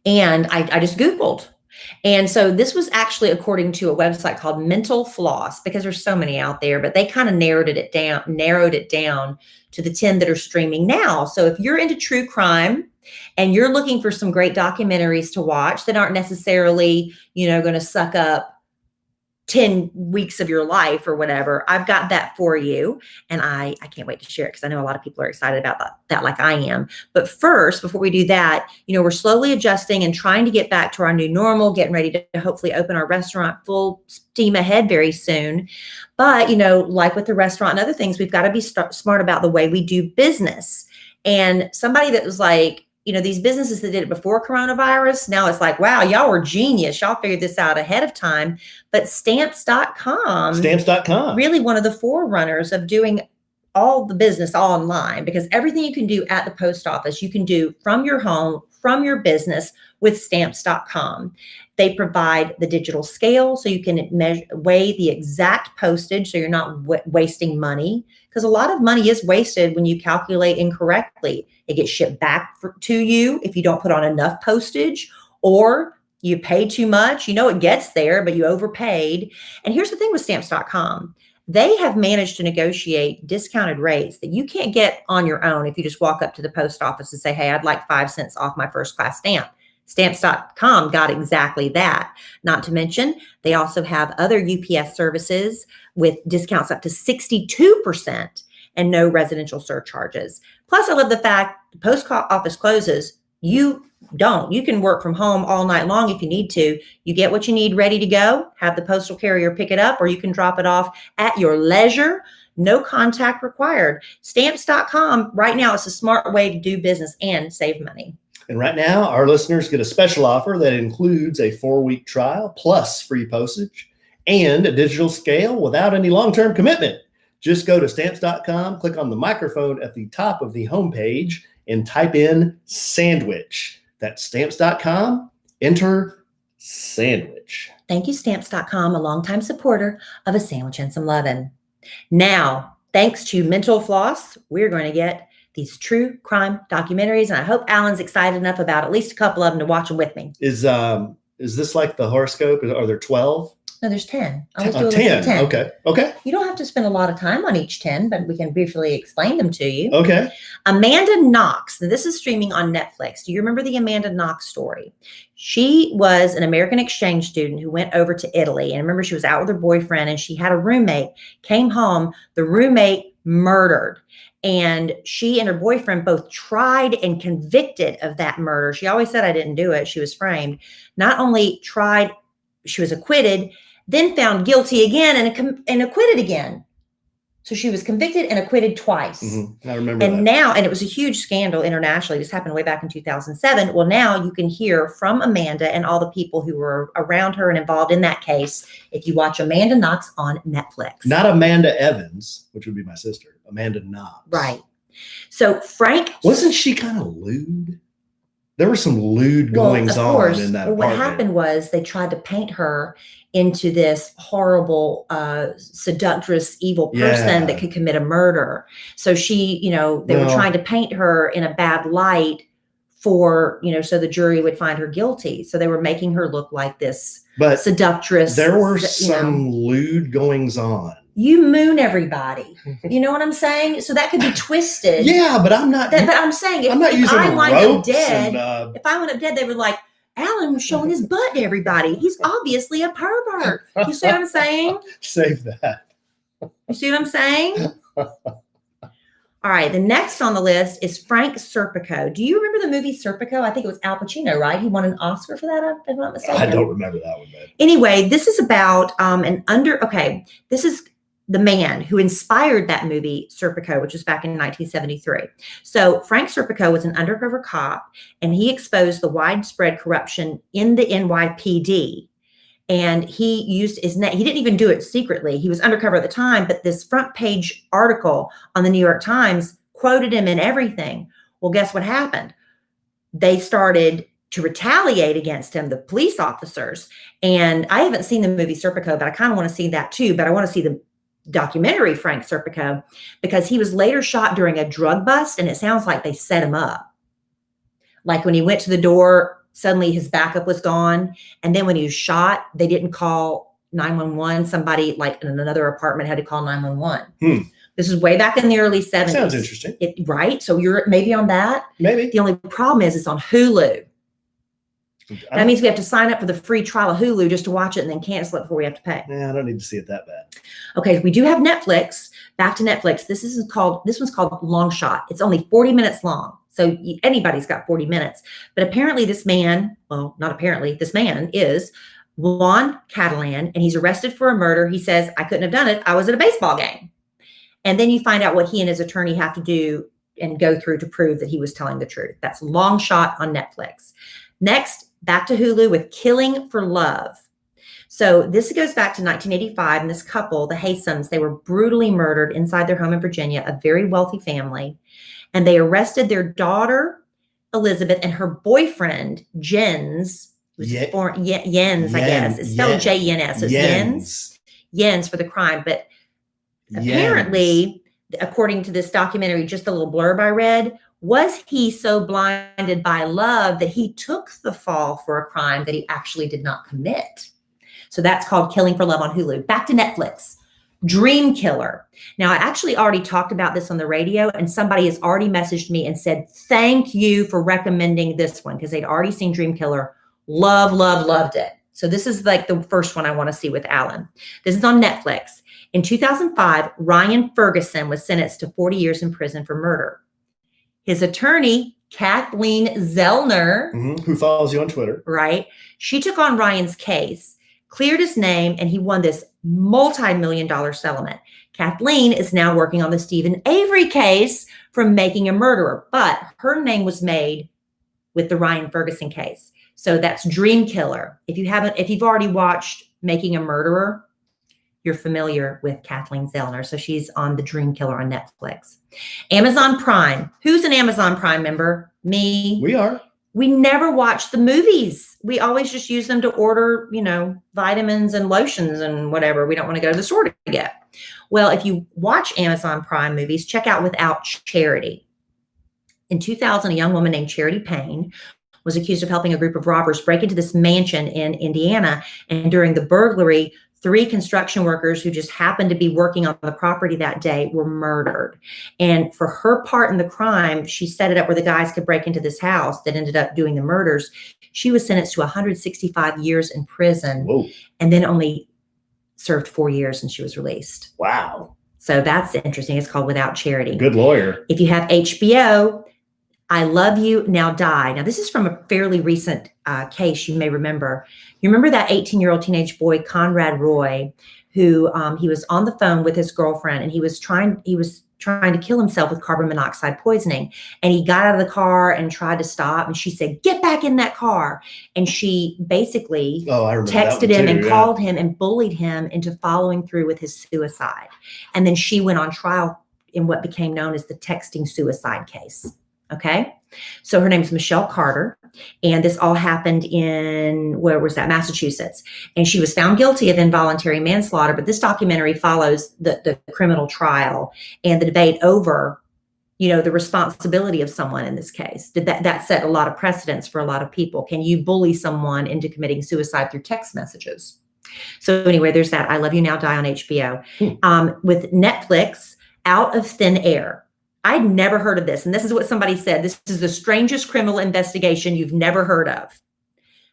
And I just Googled. And so this was actually according to a website called Mental Floss, because there's so many out there, but they kind of narrowed it down to the 10 that are streaming now. So if you're into true crime and you're looking for some great documentaries to watch that aren't necessarily, going to suck up 10 weeks of your life or whatever, I've got that for you. And I can't wait to share it because I know a lot of people are excited about that like I am. But first, before we do that, we're slowly adjusting and trying to get back to our new normal, getting ready to hopefully open our restaurant full steam ahead very soon. But, like with the restaurant and other things, we've got to be smart about the way we do business. And somebody that was like, these businesses that did it before coronavirus, now it's like, wow, y'all were genius. Y'all figured this out ahead of time. But stamps.com, really one of the forerunners of doing all the business online, because everything you can do at the post office, you can do from your home, from your business with stamps.com. They provide the digital scale so you can weigh the exact postage so you're not wasting money, because a lot of money is wasted when you calculate incorrectly. It gets shipped back to you if you don't put on enough postage, or you pay too much. It gets there, but you overpaid. And here's the thing with stamps.com. They have managed to negotiate discounted rates that you can't get on your own if you just walk up to the post office and say, hey, I'd like 5 cents off my first class stamp. Stamps.com got exactly that. Not to mention, they also have other UPS services with discounts up to 62% and no residential surcharges. Plus, I love the fact the post office closes. You don't. You can work from home all night long if you need to. You get what you need ready to go, have the postal carrier pick it up, or you can drop it off at your leisure. No contact required. Stamps.com, right now, it's a smart way to do business and save money. And right now, our listeners get a special offer that includes a 4-week trial plus free postage and a digital scale without any long-term commitment. Just go to stamps.com, click on the microphone at the top of the homepage, and type in sandwich. That's stamps.com. Enter sandwich. Thank you, stamps.com, a longtime supporter of A Sandwich and Some Lovin'. Now, thanks to Mental Floss, we're going to get these true crime documentaries, and I hope Alan's excited enough about at least a couple of them to watch them with me. Is this like the horoscope? Are there 12? No, there's 10. I always do a list 10. of 10. Okay. Okay. You don't have to spend a lot of time on each 10, but we can briefly explain them to you. Okay. Amanda Knox. Now, this is streaming on Netflix. Do you remember the Amanda Knox story? She was an American exchange student who went over to Italy. And remember, she was out with her boyfriend and she had a roommate, came home, the roommate murdered. And she and her boyfriend both tried and convicted of that murder. She always said, I didn't do it. She was framed. Not only tried, she was acquitted, then found guilty again and acquitted again. So she was convicted and acquitted twice. Mm-hmm. I remember and that. Now, and it was a huge scandal internationally. This happened way back in 2007. Well, now you can hear from Amanda and all the people who were around her and involved in that case if you watch Amanda Knox on Netflix. Not Amanda Evans, which would be my sister. Amanda Knox. Right. So Frank. Wasn't she kind of lewd? There were some lewd goings on in that apartment. What happened was they tried to paint her into this horrible, seductress, evil person that could commit a murder. So she, they were trying to paint her in a bad light for, so the jury would find her guilty. So they were making her look like this seductress. There were some lewd goings on. You moon everybody. You know what I'm saying? So that could be twisted. Yeah, but I'm not. But I'm saying if I wind up dead, if I went up dead, they were like, Alan was showing his butt to everybody. He's obviously a pervert. You see what I'm saying? Save that. You see what I'm saying? All right. The next on the list is Frank Serpico. Do you remember the movie Serpico? I think it was Al Pacino, right? He won an Oscar for that, if I'm not mistaken. I don't remember that one, man. Anyway, this is about this is the man who inspired that movie, Serpico, which was back in 1973. So Frank Serpico was an undercover cop, and he exposed the widespread corruption in the NYPD. And he used his name. He didn't even do it secretly. He was undercover at the time, but this front page article on the New York Times quoted him in everything. Well, guess what happened? They started to retaliate against him, the police officers. And I haven't seen the movie Serpico, but I kind of want to see that too. But I want to see the documentary Frank Serpico, because he was later shot during a drug bust, and it sounds like they set him up. Like when he went to the door, suddenly his backup was gone, and then when he was shot, they didn't call 911. Somebody like in another apartment had to call 911. This is way back in the early 70s. Sounds interesting. Right? So you're maybe on that? Maybe. The only problem is it's on Hulu. That means we have to sign up for the free trial of Hulu just to watch it and then cancel it before we have to pay. Yeah, I don't need to see it that bad. Okay, we do have Netflix. Back to Netflix. This one's called Long Shot. It's only 40 minutes long. So anybody's got 40 minutes. But apparently this man, well, not apparently, this man is Juan Catalan, and he's arrested for a murder. He says, I couldn't have done it. I was at a baseball game. And then you find out what he and his attorney have to do and go through to prove that he was telling the truth. That's Long Shot on Netflix. Next, back to Hulu with Killing for Love. So this goes back to 1985, and this couple, the Haysams, they were brutally murdered inside their home in Virginia, a very wealthy family. And they arrested their daughter, Elizabeth, and her boyfriend, Jens, Jens, I guess. It's spelled J-E-N-S. So it's Jens for the crime. But apparently, according to this documentary, just a little blurb I read, was he so blinded by love that he took the fall for a crime that he actually did not commit? So that's called Killing for Love on Hulu. Back to Netflix. Dream Killer. Now, I actually already talked about this on the radio, and somebody has already messaged me and said, thank you for recommending this one, because they'd already seen Dream Killer. Loved it. So this is like the first one I want to see with Alan. This is on Netflix. In 2005, Ryan Ferguson was sentenced to 40 years in prison for murder. His attorney, Kathleen Zellner, who follows you on Twitter, right? She took on Ryan's case, cleared his name, and he won this multi-million-dollar settlement. Kathleen is now working on the Stephen Avery case from Making a Murderer, but her name was made with the Ryan Ferguson case. So that's Dream Killer. If you've already watched Making a Murderer, you're familiar with Kathleen Zellner. So she's on the Dream Killer on Netflix. Amazon Prime. Who's an Amazon Prime member? Me. We are. We never watch the movies. We always just use them to order, vitamins and lotions and whatever. We don't want to go to the store to get. Well, if you watch Amazon Prime movies, check out Without Charity. In 2000, a young woman named Charity Payne was accused of helping a group of robbers break into this mansion in Indiana. And during the burglary, 3 construction workers who just happened to be working on the property that day were murdered. And for her part in the crime, she set it up where the guys could break into this house that ended up doing the murders. She was sentenced to 165 years in prison. Whoa. And then only served 4 years and she was released. Wow. So that's interesting. It's called Without Charity. Good lawyer. If you have HBO, I Love You, Now Die. Now, this is from a fairly recent case you may remember. You remember that 18-year-old teenage boy, Conrad Roy, who he was on the phone with his girlfriend, and he was trying to kill himself with carbon monoxide poisoning. And he got out of the car and tried to stop. And she said, "Get back in that car." And she basically texted him and called him and bullied him into following through with his suicide. And then she went on trial in what became known as the texting suicide case. Okay. So her name's Michelle Carter. And this all happened in, where was that? Massachusetts. And she was found guilty of involuntary manslaughter. But this documentary follows the criminal trial and the debate over, the responsibility of someone in this case. That set a lot of precedents for a lot of people. Can you bully someone into committing suicide through text messages? So anyway, there's that. I Love You, Now Die on HBO. With Netflix, Out of Thin Air. I'd never heard of this. And this is what somebody said. This is the strangest criminal investigation you've never heard of.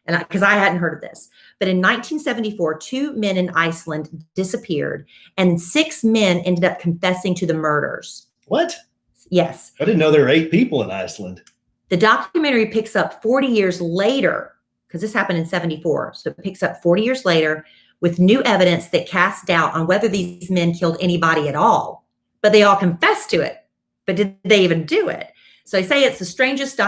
And because I hadn't heard of this. But in 1974, 2 men in Iceland disappeared and 6 men ended up confessing to the murders. What? Yes. I didn't know there were 8 people in Iceland. The documentary picks up 40 years later, because this happened in 74. So it picks up 40 years later with new evidence that casts doubt on whether these men killed anybody at all. But they all confessed to it. But did they even do it? So they say it's the strangest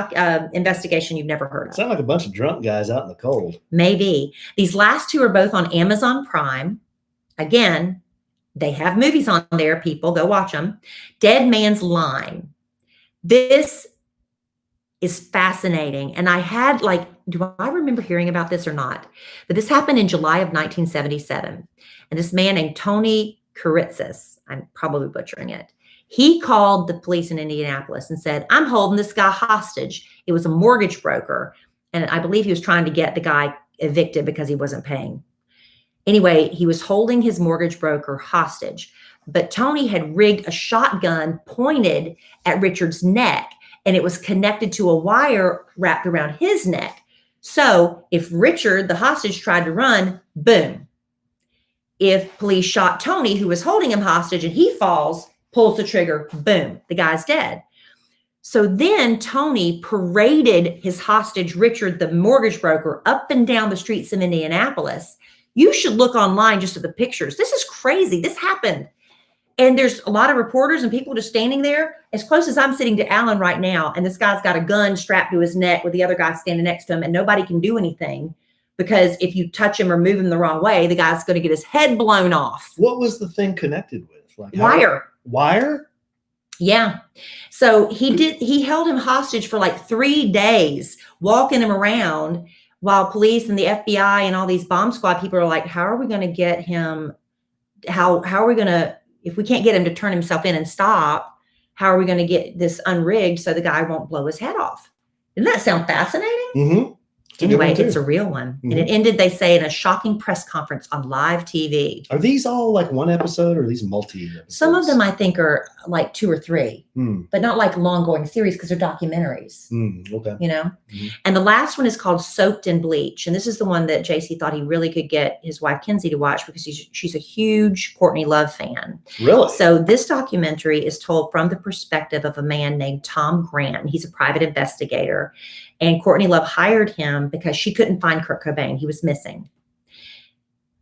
investigation you've never heard of. Sound like a bunch of drunk guys out in the cold. Maybe. These last 2 are both on Amazon Prime. Again, they have movies on there. People, go watch them. Dead Man's Line. This is fascinating. And I had do I remember hearing about this or not? But this happened in July of 1977. And this man named Tony Kuritzis, I'm probably butchering it, he called the police in Indianapolis and said, "I'm holding this guy hostage." It was a mortgage broker. And I believe he was trying to get the guy evicted because he wasn't paying. Anyway, he was holding his mortgage broker hostage. But Tony had rigged a shotgun pointed at Richard's neck, and it was connected to a wire wrapped around his neck. So if Richard, the hostage, tried to run, boom. If police shot Tony, who was holding him hostage, and he falls, pulls the trigger, boom, the guy's dead. So then Tony paraded his hostage, Richard, the mortgage broker, up and down the streets of Indianapolis. You should look online just at the pictures. This is crazy. This happened. And there's a lot of reporters and people just standing there as close as I'm sitting to Alan right now. And this guy's got a gun strapped to his neck with the other guy standing next to him, and nobody can do anything because if you touch him or move him the wrong way, the guy's going to get his head blown off. What was the thing connected with? Wire. Wire? Yeah. So he held him hostage for 3 days, walking him around while police and the FBI and all these bomb squad people are like, how are we going to get him? How are we going to, if we can't get him to turn himself in and stop, how are we going to get this unrigged so the guy won't blow his head off? Doesn't that sound fascinating? Mm-hmm. Anyway, it's a real one. Mm-hmm. And it ended, they say, in a shocking press conference on live TV. Are these all one episode, or are these multi-episodes? Some of them I think are 2 or 3, but not long-going series because they're documentaries. Okay. Mm-hmm. And the last one is called Soaked in Bleach. And this is the one that JC thought he really could get his wife Kinsey to watch because she's a huge Courtney Love fan. Really? So this documentary is told from the perspective of a man named Tom Grant. He's a private investigator. And Courtney Love hired him because she couldn't find Kurt Cobain. He was missing.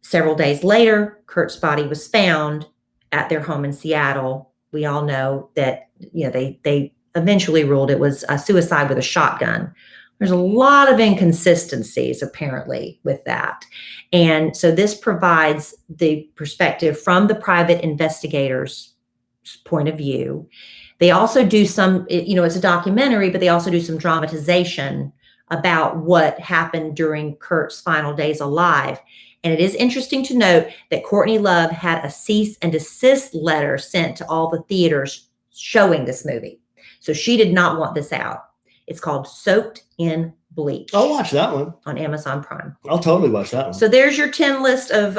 Several days later, Kurt's body was found at their home in Seattle. We all know that, they eventually ruled it was a suicide with a shotgun. There's a lot of inconsistencies apparently with that. And so this provides the perspective from the private investigator's point of view. They also do some, it's a documentary, but they also do some dramatization about what happened during Kurt's final days alive. And it is interesting to note that Courtney Love had a cease and desist letter sent to all the theaters showing this movie. So she did not want this out. It's called Soaked in Bleach. I'll watch that one on Amazon Prime. I'll totally watch that one. So there's your 10 list of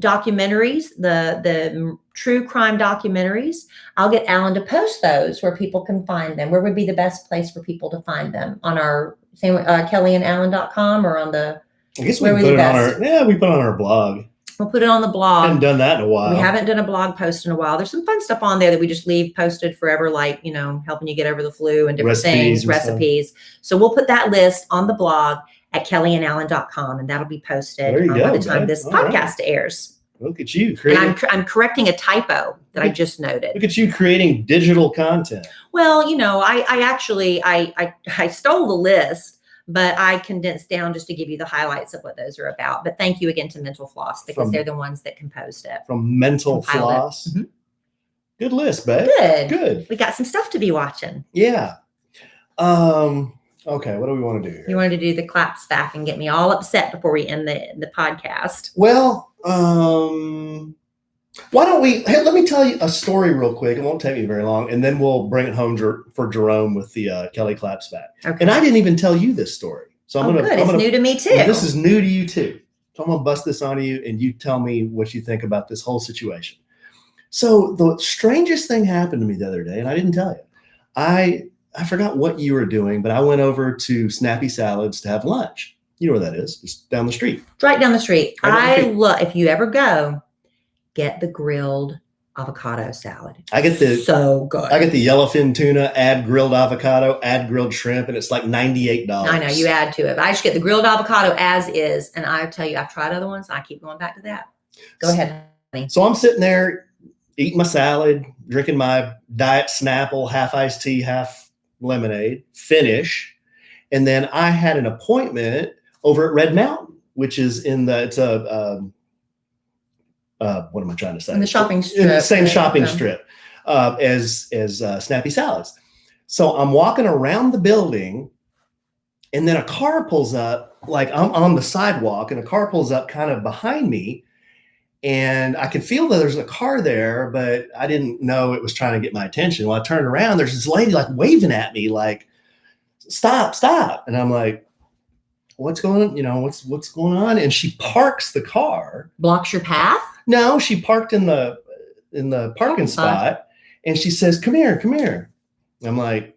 documentaries, the true crime documentaries. I'll get Alan to post those where people can find them. Where would be the best place for people to find them? On our KellyandAlan.com or on the. I guess we put it on our we put it on our blog. We'll put it on the blog. Haven't done that in a while. We haven't done a blog post in a while. There's some fun stuff on there that we just leave posted forever, like, helping you get over the flu and different recipes. So we'll put that list on the blog at KellyandAlan.com, and that'll be posted by the time this podcast airs. Look at you. And I'm correcting a typo that I just noted. Look at you creating digital content. Well, I actually stole the list, but I condensed down just to give you the highlights of what those are about. But thank you again to Mental Floss, because they're the ones that composed it. From Mental Floss. Mm-hmm. Good list, babe. Good. We got some stuff to be watching. Yeah. Okay, what do we want to do here? You wanted to do the claps back and get me all upset before we end the podcast. Well, why don't we, let me tell you a story real quick. It won't take me very long. And then we'll bring it home for Jerome with the Kelly claps back. Okay. And I didn't even tell you this story. So I'm going to. It's new to me too. This is new to you too. So I'm going to bust this on you and you tell me what you think about this whole situation. So the strangest thing happened to me the other day, and I didn't tell you. I forgot what you were doing, but I went over to Snappy Salads to have lunch. You know where that is? Just down the street. Right down the street. If you ever go, get the grilled avocado salad. So good. I get the yellowfin tuna, add grilled avocado, add grilled shrimp, and it's like $98. I know, you add to it. But I just get the grilled avocado as is, and I tell you, I've tried other ones, and I keep going back to that. Go ahead, honey. So I'm sitting there eating my salad, drinking my diet Snapple, half iced tea, half lemonade, finish. And then I had an appointment over at Red Mountain, which is what am I trying to say? In the shopping strip. In the same shopping strip as Snappy Salads. So I'm walking around the building, and then a car pulls up, like I'm on the sidewalk, and a car pulls up kind of behind me. And I could feel that there's a car there, but I didn't know it was trying to get my attention. When I turned around, there's this lady like waving at me, like, stop. And I'm like, what's going on? What's going on? And she parks the car. Blocks your path? No, she parked in the parking spot, and she says, come here. I'm like,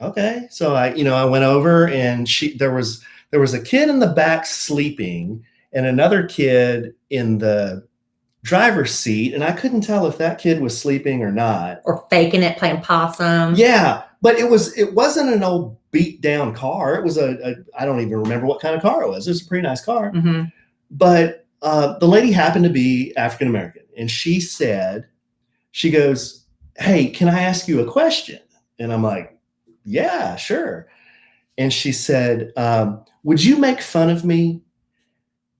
okay. So I went over, and there was a kid in the back sleeping and another kid in the driver's seat, and I couldn't tell if that kid was sleeping or not, or faking it, playing possum. Yeah, but it wasn't an old beat down car. It was I don't even remember what kind of car it was. It was a pretty nice car. Mm-hmm. But the lady happened to be African American, and she goes, hey, can I ask you a question? And I'm like, yeah, sure. And she said, would you make fun of me?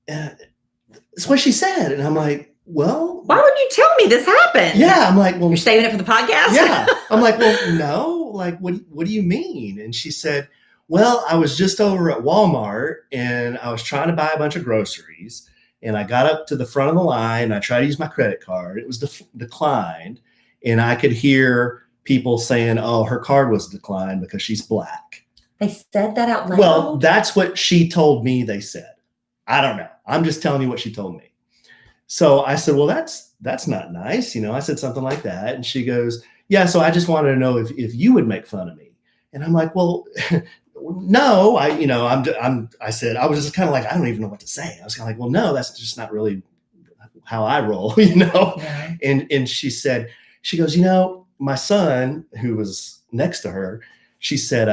That's what she said. And I'm like, well, why would you tell me this happened? Yeah. I'm like, well, you're saving it for the podcast? Yeah. I'm like, well, no, like, what do you mean? And she said, well, I was just over at Walmart, and I was trying to buy a bunch of groceries, and I got up to the front of the line, and I tried to use my credit card. It was declined. And I could hear people saying, oh, her card was declined because she's Black. They said that out loud? Well, that's what she told me they said. I don't know. I'm just telling you what she told me. So I said, well, that's not nice. I said something like that. And she goes, yeah, so I just wanted to know if you would make fun of me. And I'm like, well, no, I said, I was just kind of like, I don't even know what to say. I was kind of like, well, no, that's just not really how I roll, Yeah. And she goes, my son, who was next to her, she said,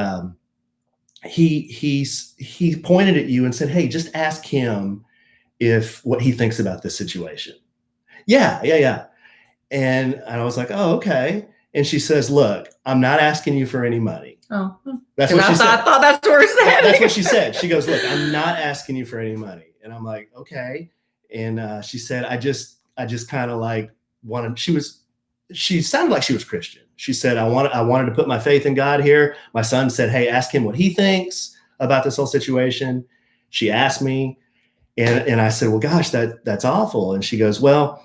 he pointed at you and said, hey, just ask him what he thinks about this situation. Yeah. And I was like, oh, okay. And she says, look, I'm not asking you for any money. Oh, that's what she said. I thought that's what we're saying. That's what she said. She goes, look, I'm not asking you for any money. And I'm like, okay. And she said, I just kind of like wanted, she sounded like she was Christian. She said, I wanted to put my faith in God here. My son said, hey, ask him what he thinks about this whole situation. She asked me, and I said, well, gosh, that's awful. And she goes, well,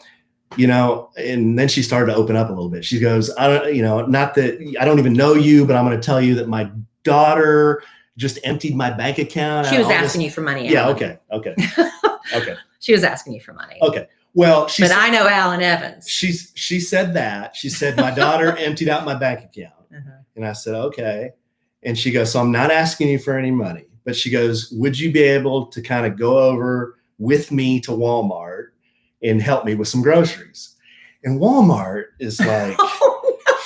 and then she started to open up a little bit. She goes, not that I don't even know you, but I'm going to tell you that my daughter just emptied my bank account. She was asking you for money. Yeah. Alan. Okay. Okay. She was asking you for money. Okay. Well, but I know Alan Evans. She said that. She said my daughter emptied out my bank account. And I said, okay. And she goes, so I'm not asking you for any money. But she goes, would you be able to kind of go over with me to Walmart and help me with some groceries? And Walmart is like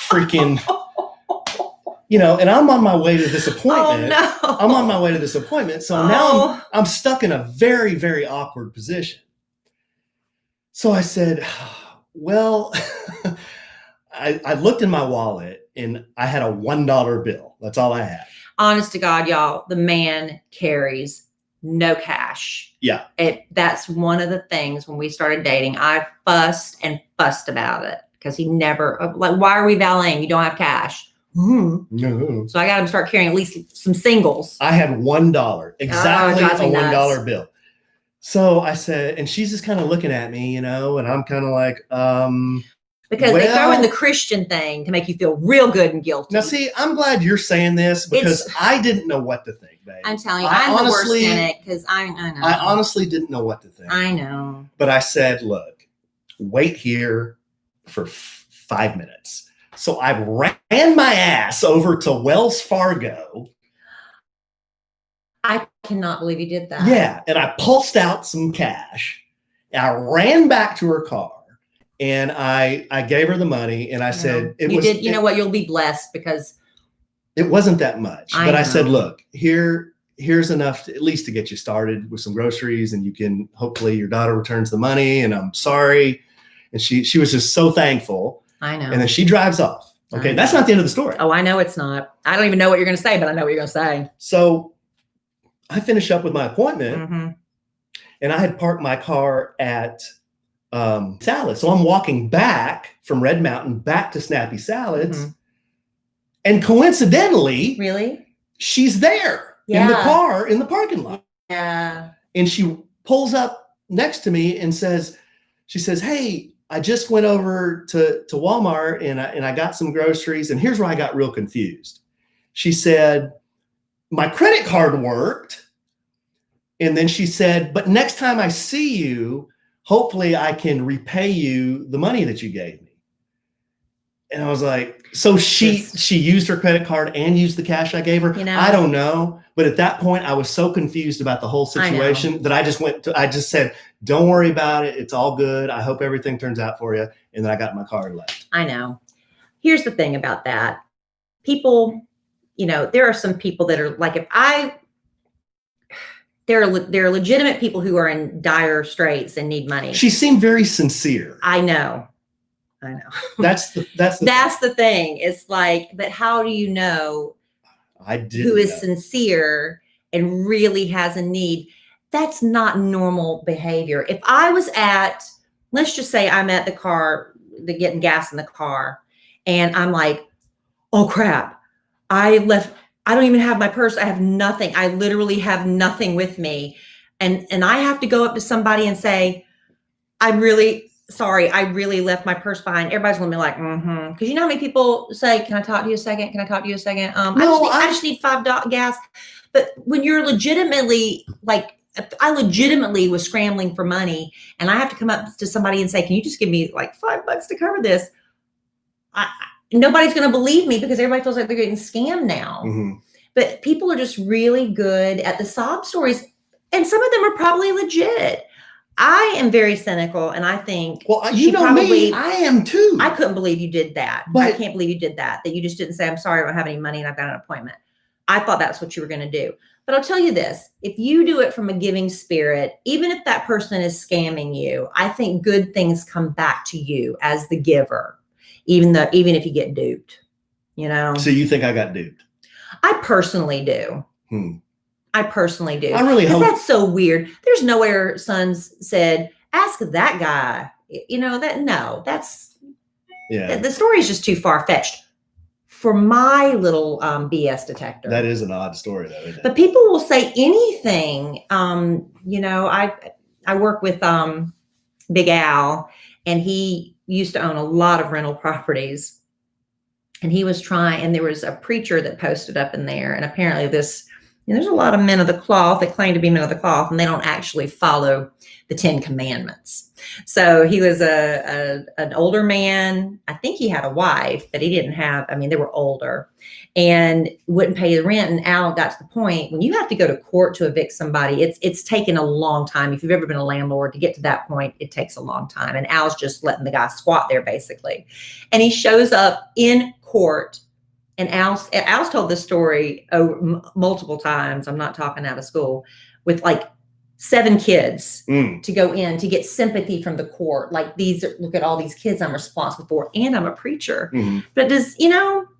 freaking, you know, and I'm on my way to this appointment. Oh, no. I'm on my way to this appointment. So now I'm stuck in a very, very awkward position. So I said, well, I looked in my wallet and I had a $1 bill. That's all I had. Honest to God, y'all, the man carries no cash. Yeah. That's one of the things when we started dating, I fussed about it because he never, like, why are we valeting? You don't have cash. No. So I got him to start carrying at least some singles. I had $1, exactly a $1 bill. So I said, and she's just kind of looking at me, you know, and I'm kind of like, because they throw in the Christian thing to make you feel real good and guilty. Now, see, I'm glad you're saying this because I didn't know what to think, babe. I'm telling you, I'm the worst cynic because I know. I honestly didn't know what to think. I know. But I said, look, wait here for 5 minutes. So I ran my ass over to Wells Fargo. I cannot believe you did that. Yeah. And I pulsed out some cash. And I ran back to her car. And I gave her the money and I said, you know what, you'll be blessed because it wasn't that much. But I said, look, here's enough to, at least to get you started with some groceries and you can, hopefully your daughter returns the money and I'm sorry. And she was just so thankful. I know. And then she drives off. Okay. That's not the end of the story. Oh, I know it's not. I don't even know what you're going to say, but I know what you're going to say. So I finish up with my appointment and I had parked my car at Salad. So I'm walking back from Red Mountain back to Snappy Salads. And coincidentally, really, she's there in the car in the parking lot. Yeah. And she pulls up next to me and she says, hey, I just went over to Walmart and I got some groceries. And here's where I got real confused. She said, my credit card worked. And then she said, but next time I see you, hopefully I can repay you the money that you gave me. And I was like, so she used her credit card and used the cash I gave her. You know, I don't know. But at that point I was so confused about the whole situation that I just said, don't worry about it. It's all good. I hope everything turns out for you. And then I got in my car and left. I know. Here's the thing about that. People, you know, there are some people that are like, there are legitimate people who are in dire straits and need money. She seemed very sincere. I know. That's the thing. It's like, but how do you know who is sincere and really has a need? That's not normal behavior. If I was let's just say I'm at the car, getting gas in the car, and I'm like, oh crap, I don't even have my purse. I have nothing. I literally have nothing with me. And I have to go up to somebody and say, I'm really sorry. I really left my purse behind. Everybody's going to be like, Because you know how many people say, can I talk to you a second? Can I talk to you a second? I just need $5 gas. But when you're legitimately like, if I legitimately was scrambling for money and I have to come up to somebody and say, can you just give me like $5 to cover this? Nobody's going to believe me because everybody feels like they're getting scammed now. But people are just really good at the sob stories. And some of them are probably legit. I am very cynical. And I think, well, you know me, I am too. I couldn't believe you did that. But I can't believe you did that you just didn't say, I'm sorry, I don't have any money and I've got an appointment. I thought that's what you were going to do. But I'll tell you this, if you do it from a giving spirit, even if that person is scamming you, I think good things come back to you as the giver. Even if you get duped, you know. So you think I got duped? I personally do. I personally do. I really hope that's so weird. There's nowhere Sons said, ask that guy. You know, that's the story is just too far-fetched for my little BS detector. That is an odd story though, isn't it? But people will say anything. You know, I work with Big Al, and he used to own a lot of rental properties, and he was and there was a preacher that posted up in there, and apparently this there's a lot of men of the cloth that claim to be men of the cloth, and they don't actually follow the 10 Commandments. So he was an older man. I think he had a wife, but he didn't have, I mean, they were older and wouldn't pay the rent. And Al got to the point when you have to go to court to evict somebody, it's taken a long time. If you've ever been a landlord, to get to that point, it takes a long time. And Al's just letting the guy squat there basically. And he shows up in court. And Al's told this story multiple times. I'm not talking out of school, with like 7 kids to go in to get sympathy from the court. Like, look at all these kids I'm responsible for, and I'm a preacher. But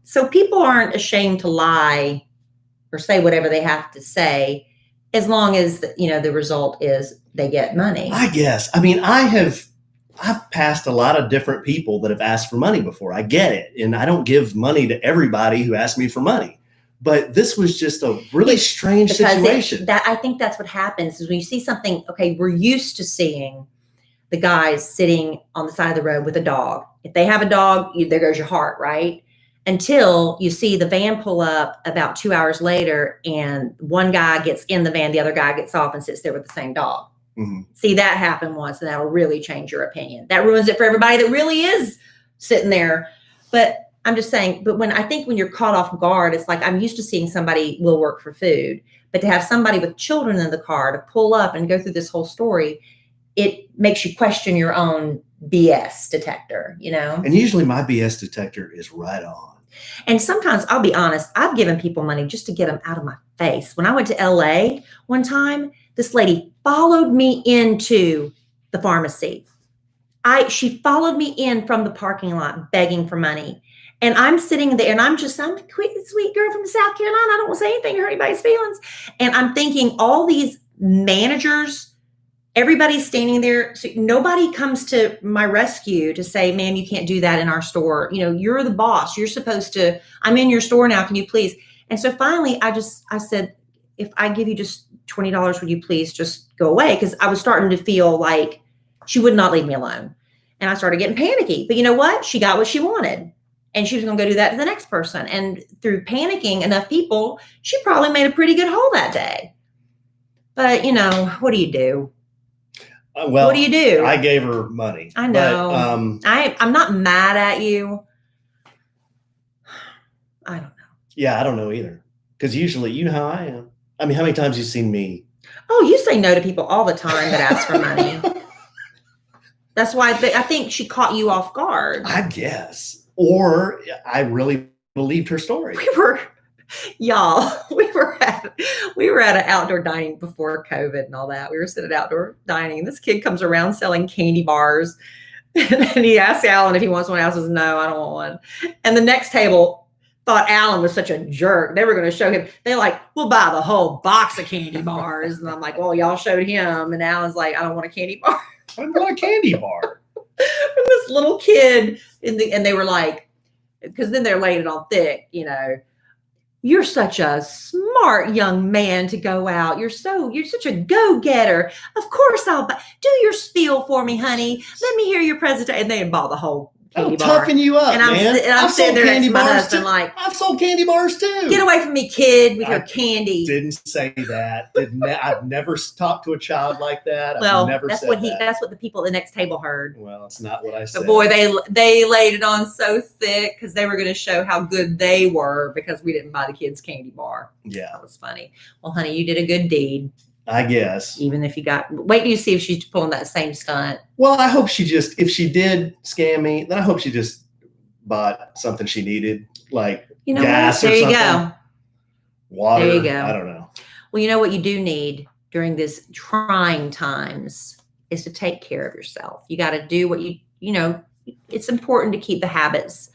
so people aren't ashamed to lie or say whatever they have to say, as long as the result is they get money. I guess. I mean, I've passed a lot of different people that have asked for money before. I get it. And I don't give money to everybody who asks me for money. But this was just a really strange situation. I think that's what happens is when you see something, okay, we're used to seeing the guys sitting on the side of the road with a dog. If they have a dog, there goes your heart, right? Until you see the van pull up about 2 hours later, and one guy gets in the van, the other guy gets off and sits there with the same dog. See that happen once, and that'll really change your opinion. That ruins it for everybody that really is sitting there. But I'm just saying, but when you're caught off guard, it's like, I'm used to seeing somebody will work for food, but to have somebody with children in the car to pull up and go through this whole story, it makes you question your own BS detector, And usually my BS detector is right on. And sometimes, I'll be honest, I've given people money just to get them out of my face. When I went to LA one time, this lady followed me into the pharmacy. She followed me in from the parking lot begging for money. And I'm sitting there and I'm a sweet girl from South Carolina. I don't want to say anything to hurt anybody's feelings. And I'm thinking all these managers, everybody's standing there. So nobody comes to my rescue to say, ma'am, you can't do that in our store. You're the boss. You're supposed to, I'm in your store now. Can you please? And so finally I said, if I give you just $20, would you please just go away? Because I was starting to feel like she would not leave me alone. And I started getting panicky. But you know what? She got what she wanted. And she was going to go do that to the next person. And through panicking enough people, she probably made a pretty good haul that day. But, what do you do? Well, what do you do? I gave her money. I know. But, I'm not mad at you. I don't know. Yeah, I don't know either. Because usually, you know how I am. I mean, how many times have you seen me? Oh, you say no to people all the time that ask for money. That's why I think she caught you off guard. I guess. Or I really believed her story. We were at an outdoor dining before COVID and all that. We were sitting at outdoor dining. This kid comes around selling candy bars. And he asks Alan if he wants one. Alan says, no, I don't want one. And the next table thought Alan was such a jerk. They were going to show him. They're like, we'll buy the whole box of candy bars. And I'm like, well, y'all showed him. And Alan's like, I don't want a candy bar. I want a candy bar. From this little kid and they were like, because then they're laying it on thick, you're such a smart young man to go out. You're such a go-getter. Of course I'll do your spiel for me, honey. Let me hear your presentation. And they bought the whole candy bar. Toughen you up, and I'm sitting there next to my husband like, I've sold candy bars too. Get away from me, kid, with your candy. Didn't say that. I've never talked to a child like that. Well, I've never that's said what that. That's what the people at the next table heard. Well, it's not what I said. But boy, they laid it on so thick because they were going to show how good they were because we didn't buy the kids candy bar. Yeah, that was funny. Well, honey, you did a good deed. I guess. Even if wait till you see if she's pulling that same stunt. Well, I hope if she did scam me, then I hope she just bought something she needed, like gas or something. There you go. Water. There you go. I don't know. Well, you know what you do need during these trying times is to take care of yourself. You got to do what it's important to keep the habits.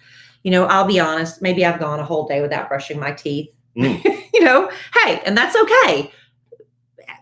I'll be honest, maybe I've gone a whole day without brushing my teeth. Hey, and that's okay.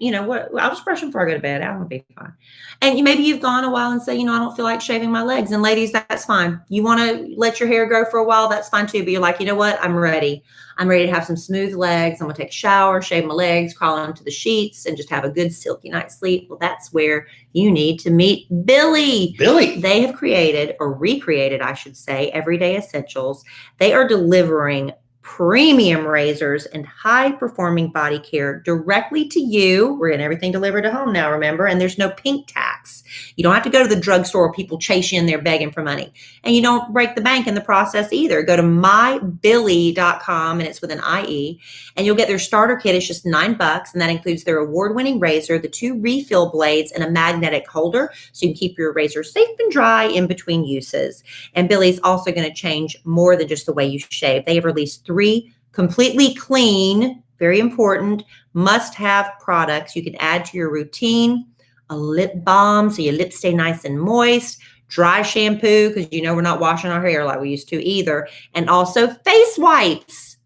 I'll just brush them before I go to bed. I'll be fine. And maybe you've gone a while and say, I don't feel like shaving my legs. And ladies, that's fine. You want to let your hair grow for a while, that's fine too. But you're like, you know what? I'm ready. I'm ready to have some smooth legs. I'm going to take a shower, shave my legs, crawl onto the sheets, and just have a good silky night's sleep. Well, that's where you need to meet Billy. They have created, or recreated, I should say, Everyday Essentials. They are delivering premium razors, and high-performing body care directly to you. We're getting everything delivered to home now, remember? And there's no pink tax. You don't have to go to the drugstore where people chase you in there begging for money. And you don't break the bank in the process either. Go to mybilly.com, and it's with an IE, and you'll get their starter kit. It's just $9, and that includes their award-winning razor, the 2 refill blades, and a magnetic holder, so you can keep your razor safe and dry in between uses. And Billy's also going to change more than just the way you shave. They have released 3 completely clean, very important, must-have products you can add to your routine. A lip balm so your lips stay nice and moist. Dry shampoo, because we're not washing our hair like we used to either. And also face wipes,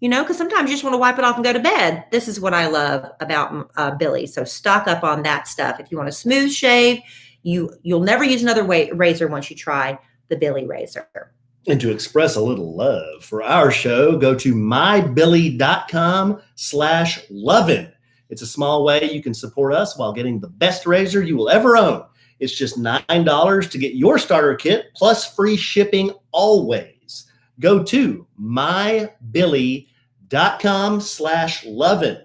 because sometimes you just want to wipe it off and go to bed. This is what I love about Billy. So stock up on that stuff. If you want a smooth shave, you'll never use another razor once you try the Billy razor. And to express a little love for our show, go to mybilly.com/lovin. It's a small way you can support us while getting the best razor you will ever own. It's just $9 to get your starter kit plus free shipping always. Go to mybilly.com/lovin,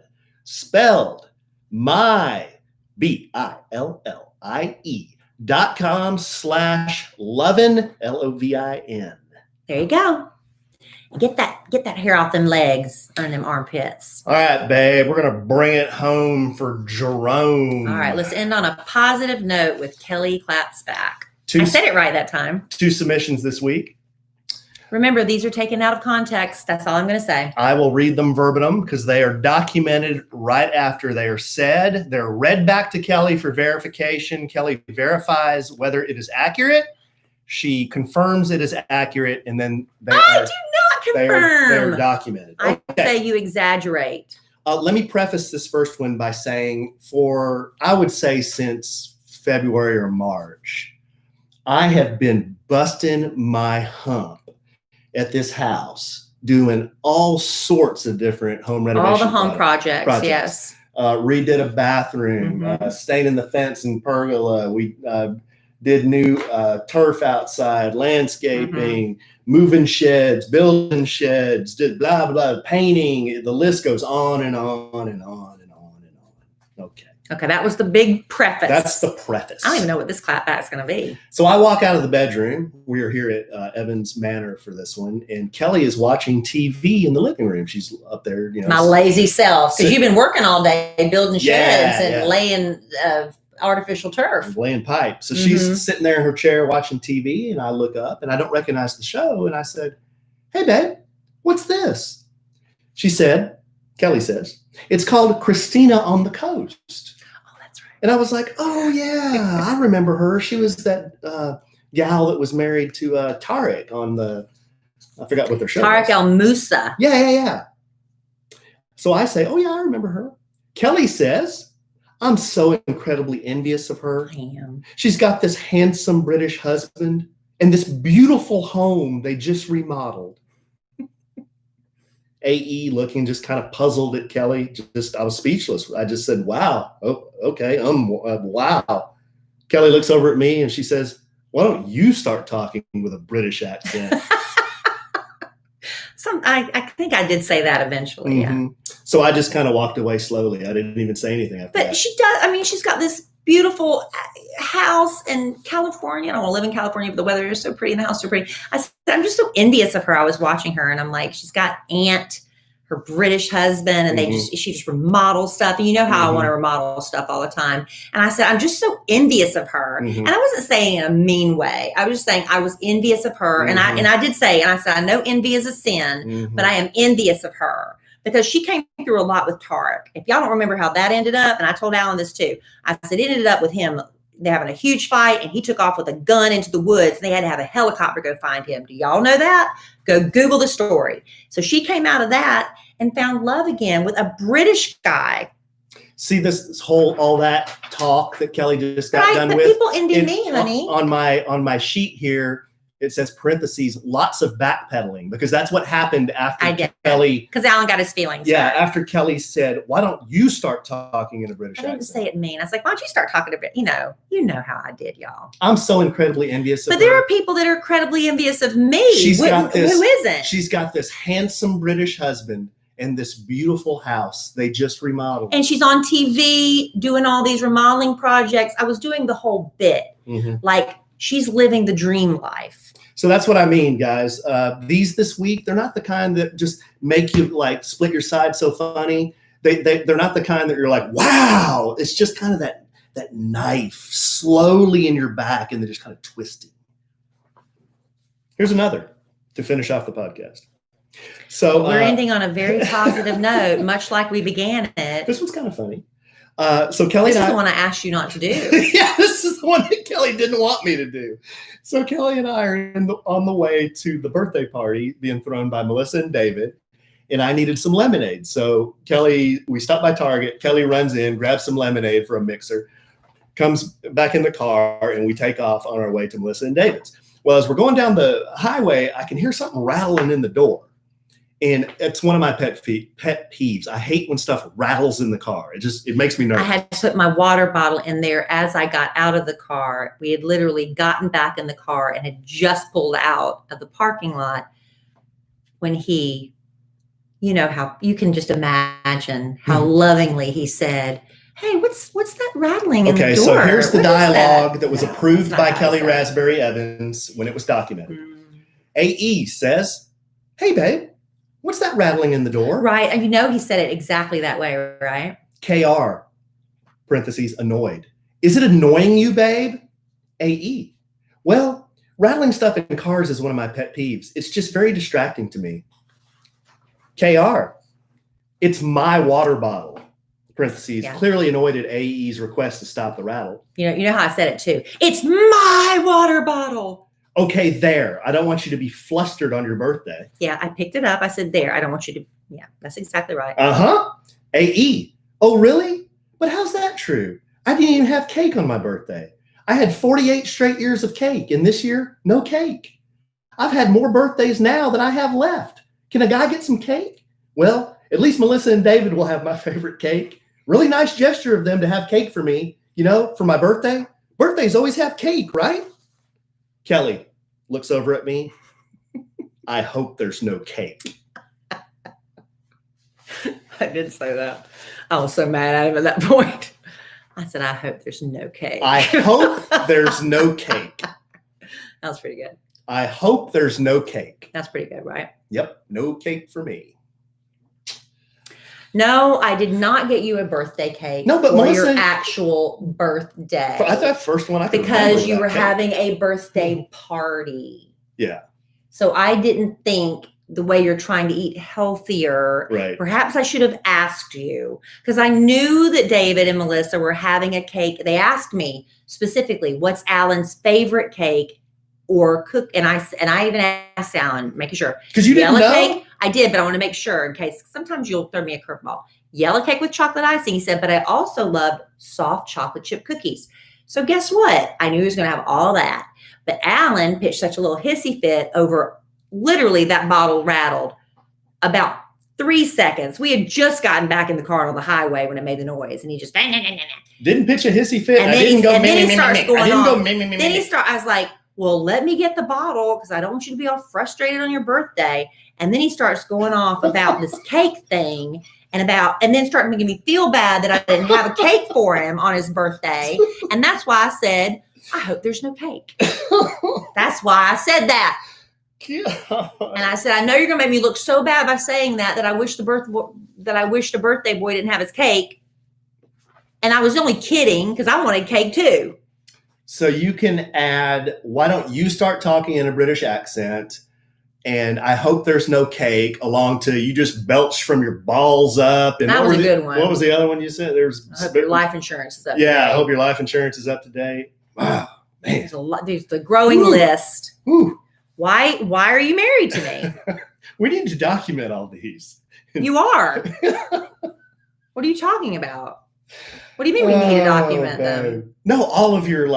spelled BILLIE.com/lovin, LOVIN. There you go. Get that hair off them legs and them armpits. All right, babe, we're going to bring it home for Jerome. All right, let's end on a positive note with Kelly Claps Back. I said it right that time. 2 submissions this week. Remember, these are taken out of context. That's all I'm going to say. I will read them verbatim because they are documented right after they are said. They're read back to Kelly for verification. Kelly verifies whether it is accurate. She confirms it is accurate, and then I do not confirm. They're documented. I say you exaggerate. Let me preface this first one by saying I would say since February or March, I have been busting my hump at this house doing all sorts of different home renovation. All the home projects. Yes. Redid a bathroom, staining the fence and pergola. We did new turf outside, landscaping, moving sheds, building sheds, did blah, blah, painting. The list goes on and on and on and on and on. Okay, that was the big preface. That's the preface. I don't even know what this clapback's going to be. So I walk out of the bedroom. We are here at Evans Manor for this one, and Kelly is watching TV in the living room. She's up there, My lazy self, because you've been working all day building sheds and laying artificial turf. Laying pipe. So she's sitting there in her chair watching TV, and I look up, and I don't recognize the show, and I said, "Hey, babe, what's this?" Kelly says, "It's called Christina on the Coast." And I was like, "Oh, yeah, I remember her. She was that gal that was married to Tariq on I forgot what their show was. Tariq El Moussa. Yeah. So I say, "Oh, yeah, I remember her." Kelly says, "I'm so incredibly envious of her. I am. She's got this handsome British husband and this beautiful home they just remodeled." AE looking just kind of puzzled at Kelly. I was speechless. I just said, "Wow. Oh, okay. Wow." Kelly looks over at me and she says, "Why don't you start talking with a British accent?" I think I did say that eventually. Yeah. So I just kind of walked away slowly. I didn't even say anything after that. But she does. I mean, she's got this beautiful house in California. I don't want to live in California, but the weather is so pretty and the house is so pretty. I'm just so envious of her. I was watching her and I'm like, she's got her British husband, and she just remodels stuff. And you know how I want to remodel stuff all the time. And I said, I'm just so envious of her. And I wasn't saying it in a mean way. I was just saying I was envious of her. And I did say, and I said, I know envy is a sin, but I am envious of her. Because she came through a lot with Tariq. If y'all don't remember how that ended up, and I told Alan this too, I said it ended up with him having a huge fight, and he took off with a gun into the woods, and they had to have a helicopter go find him. Do y'all know that? Go Google the story. So she came out of that and found love again with a British guy. See all that talk that Kelly just got done with. People envy me, honey. On my sheet here, it says parentheses, lots of backpedaling, because that's what happened after I did. Kelly. Because Alan got his feelings hurt. After Kelly said, why don't you start talking in a British I didn't accent? say it mean. I was like, why don't you start talking a bit? You know how I did, y'all. I'm so incredibly envious of But her. there are people that are incredibly envious of me. Who isn't? She's got this handsome British husband and this beautiful house they just remodeled. And she's on TV doing all these remodeling projects. I was doing the whole bit. Mm-hmm. Like, she's living the dream life. So that's what I mean, guys. These this week, they're not the kind that just make you like split your side so funny. They're not the kind that you're like, wow. It's just kind of that knife slowly in your back and then just kind of twisting. Here's another to finish off the podcast. So we're ending on a very positive note, much like we began it. This was kind of funny. So Kelly, this is the one I asked you not to do. Yeah, this is the one that Kelly didn't want me to do. So Kelly and I are on the way to the birthday party being thrown by Melissa and David, and I needed some lemonade. So Kelly, we stopped by Target. Kelly runs in, grabs some lemonade for a mixer, comes back in the car, and we take off on our way to Melissa and David's. Well, as we're going down the highway, I can hear something rattling in the door. And it's one of my pet peeves. I hate when stuff rattles in the car. It makes me nervous. I had to put my water bottle in there as I got out of the car. We had literally gotten back in the car and had just pulled out of the parking lot when he, how you can just imagine how lovingly he said, hey, what's that rattling in the door? Okay, so here's the dialogue that was approved by Kelly Raspberry Evans when it was documented. AE says, hey, babe. What's that rattling in the door? Right. And he said it exactly that way, right? KR, parentheses, annoyed. Is it annoying you, babe? AE. Well, rattling stuff in cars is one of my pet peeves. It's just very distracting to me. KR, it's my water bottle. Parentheses, clearly annoyed at AE's request to stop the rattle. You know how I said it too. It's my water bottle. Okay, there. I don't want you to be flustered on your birthday. Yeah, I picked it up. I said, there. I don't want you to. Yeah, that's exactly right. Uh-huh. AE. Oh, really? But how's that true? I didn't even have cake on my birthday. I had 48 straight years of cake, and this year, no cake. I've had more birthdays now than I have left. Can a guy get some cake? Well, at least Melissa and David will have my favorite cake. Really nice gesture of them to have cake for me, for my birthday. Birthdays always have cake, right? Kelly looks over at me. I hope there's no cake. I did say that. I was so mad at him at that point. I said, I hope there's no cake. I hope there's no cake. That was pretty good. I hope there's no cake. That's pretty good, right? Yep. No cake for me. No, I did not get you a birthday cake. No, but for Melissa, your actual birthday. I thought first one I could because you were having a birthday party. Yeah. So I didn't think the way you're trying to eat healthier. Right. Perhaps I should have asked you because I knew that David and Melissa were having a cake. They asked me specifically, what's Alan's favorite cake or cook? And I even asked Alan, making sure. Because you didn't know? Cake? I did, but I want to make sure in case sometimes you'll throw me a curveball. Yellow cake with chocolate icing, he said, but I also loved soft chocolate chip cookies. So guess what? I knew he was going to have all that. But Alan pitched such a little hissy fit over literally that bottle rattled about 3 seconds. We had just gotten back in the car on the highway when it made the noise. And he just didn't pitch a hissy fit. And I didn't go. Then he starts. I was like, well, let me get the bottle because I don't want you to be all frustrated on your birthday. And then he starts going off about this cake thing and then started making me feel bad that I didn't have a cake for him on his birthday. And that's why I said, I hope there's no cake. That's why I said that. And I said, I know you're going to make me look so bad by saying that I wish the birthday boy didn't have his cake. And I was only kidding because I wanted cake too. So you can add, why don't you start talking in a British accent? And I hope there's no cake along to you just belch from your balls up. And that was a good one. What was the other one you said? I hope your life insurance is up to date. Yeah, I hope your life insurance is up to date. Wow, man. There's the growing list. Ooh. Why are you married to me? We need to document all these. You are. What are you talking about? What do you mean we need to document them? No, all of your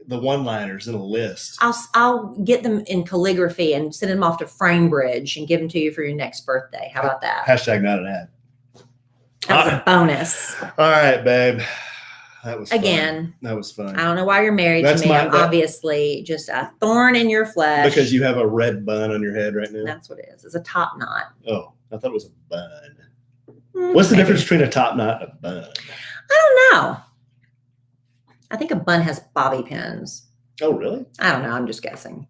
the one-liners in a list. I'll get them in calligraphy and send them off to Framebridge and give them to you for your next birthday. How about that? Hashtag not an ad. That was a bonus. All right, babe. That was Again. Fun. That was fun. I don't know why you're married to me. I'm obviously just a thorn in your flesh. Because you have a red bun on your head right now? That's what it is. It's a top knot. Oh, I thought it was a bun. What's the difference between a top knot and a bun? I don't know. I think a bun has bobby pins. Oh, really? I don't know. I'm just guessing.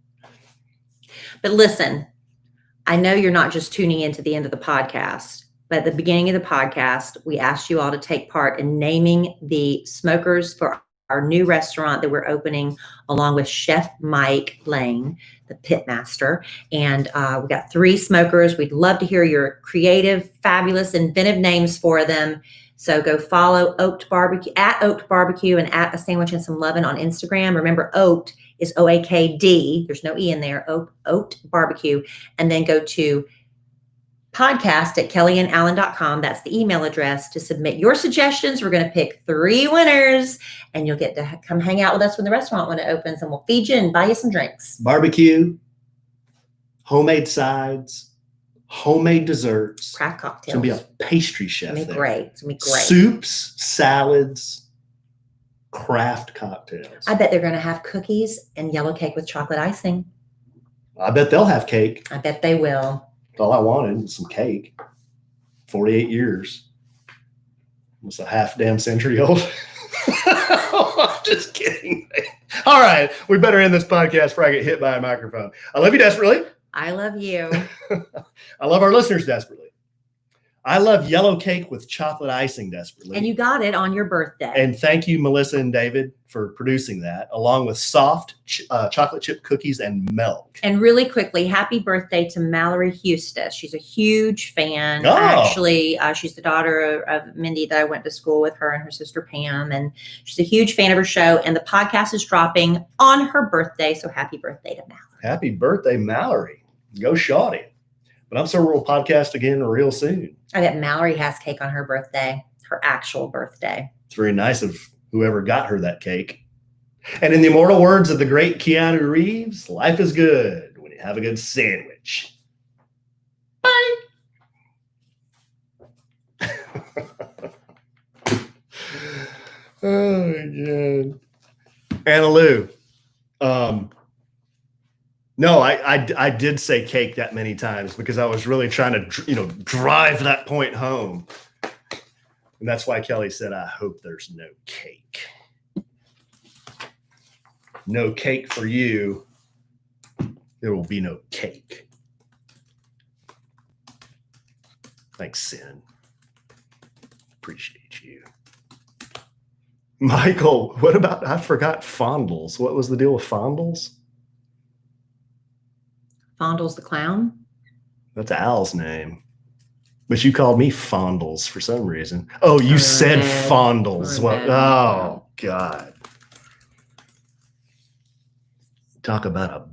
But listen, I know you're not just tuning in to the end of the podcast, but at the beginning of the podcast, we asked you all to take part in naming the smokers for our new restaurant that we're opening along with Chef Mike Lane, the pitmaster. And we got 3 smokers. We'd love to hear your creative, fabulous, inventive names for them. So go follow Oaked Barbecue at Oaked Barbecue and at A Sandwich and Some Lovin' on Instagram. Remember, Oaked is OAKD. There's no E in there. Oaked Barbecue. And then go to podcast@kellyanallen.com. That's the email address to submit your suggestions. We're going to pick 3 winners, and you'll get to come hang out with us when the restaurant when it opens, and we'll feed you and buy you some drinks. Barbecue, homemade sides, homemade desserts, craft cocktails. It's gonna be a pastry chef. It's gonna be great. It's gonna be great. Soups, salads, craft cocktails. I bet they're gonna have cookies and yellow cake with chocolate icing. I bet they'll have cake. I bet they will. All I wanted was some cake. 48 years. Almost a half damn century old. I'm just kidding. All right. We better end this podcast before I get hit by a microphone. I love you desperately. I love you. I love our listeners desperately. I love yellow cake with chocolate icing desperately. And you got it on your birthday. And thank you, Melissa and David, for producing that, along with soft chocolate chip cookies and milk. And really quickly, happy birthday to Mallory Hustis. She's a huge fan. Oh. Actually, she's the daughter of Mindy that I went to school with, her and her sister Pam. And she's a huge fan of her show. And the podcast is dropping on her birthday. So happy birthday to Mallory. Happy birthday, Mallory. Go shawty. But I'm sure we'll podcast again real soon. I bet Mallory has cake on her birthday, her actual birthday. It's very nice of whoever got her that cake. And in the immortal words of the great Keanu Reeves, life is good when you have a good sandwich. Bye. Oh, my God. Anna Lou. No, I did say cake that many times because I was really trying to, drive that point home. And that's why Kelly said, I hope there's no cake. No cake for you. There will be no cake. Thanks, Sin. Appreciate you. Michael, what about, I forgot fondles. What was the deal with fondles? Fondles the clown? That's Al's name. But you called me Fondles for some reason. Oh, you said Fondles. Well, oh, God. Talk about a...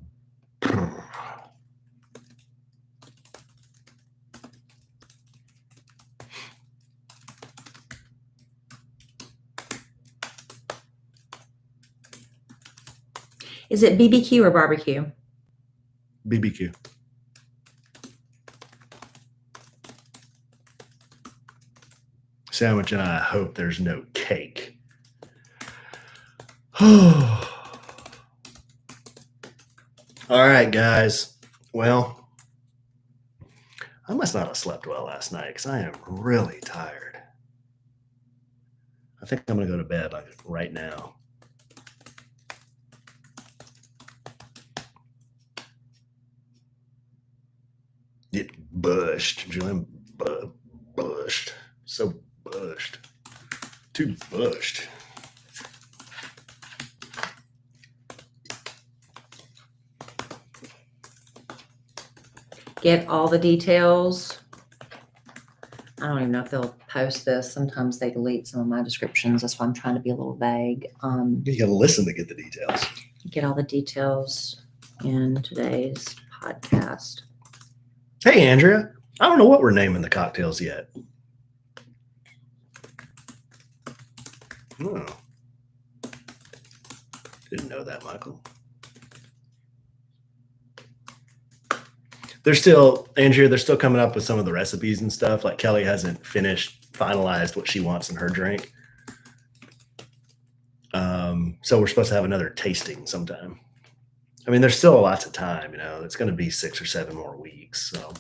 Is it BBQ or barbecue? BBQ. Sandwich and I hope there's no cake. All right, guys. Well, I must not have slept well last night because I am really tired. I think I'm going to go to bed like right now. Get bushed. Julian bushed. So bushed. Too bushed. Get all the details. I don't even know if they'll post this. Sometimes they delete some of my descriptions. That's why I'm trying to be a little vague. You got to listen to get the details. Get all the details in today's podcast. Hey, Andrea. I don't know what we're naming the cocktails yet. Oh. Didn't know that, Michael. They're still, Andrea, they're still coming up with some of the recipes and stuff. Like Kelly hasn't finalized what she wants in her drink. So we're supposed to have another tasting sometime. I mean, there's still lots of time, you know, it's going to be 6 or 7 more weeks. So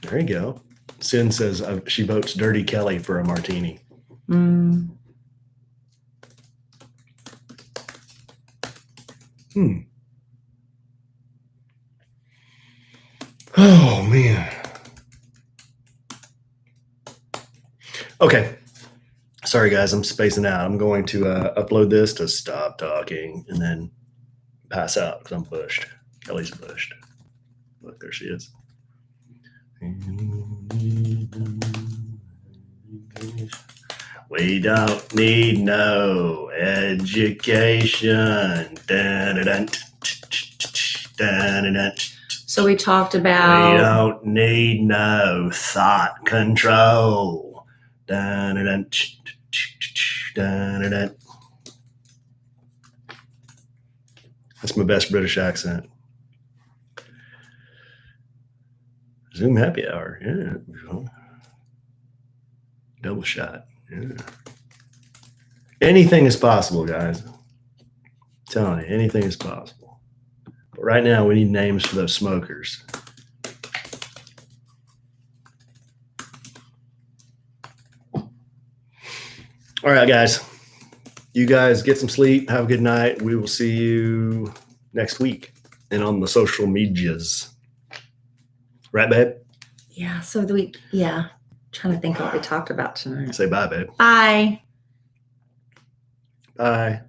there you go. Sin says she votes Dirty Kelly for a martini. Oh, man. Okay. Sorry, guys. I'm spacing out. I'm going to upload this to stop talking and then pass out because I'm bushed. Kelly's bushed. Look, there she is. We don't need no education. So we talked We about don't need no thought control. That's my best British accent. Zoom happy hour. Yeah. Double shot. Yeah. Anything is possible, guys. I'm telling you, anything is possible. But right now, we need names for those smokers. All right, guys. You guys get some sleep. Have a good night. We will see you next week and on the social medias. Right, babe? yeah. So trying to think of what we talked about tonight. Say bye, babe. Bye. Bye.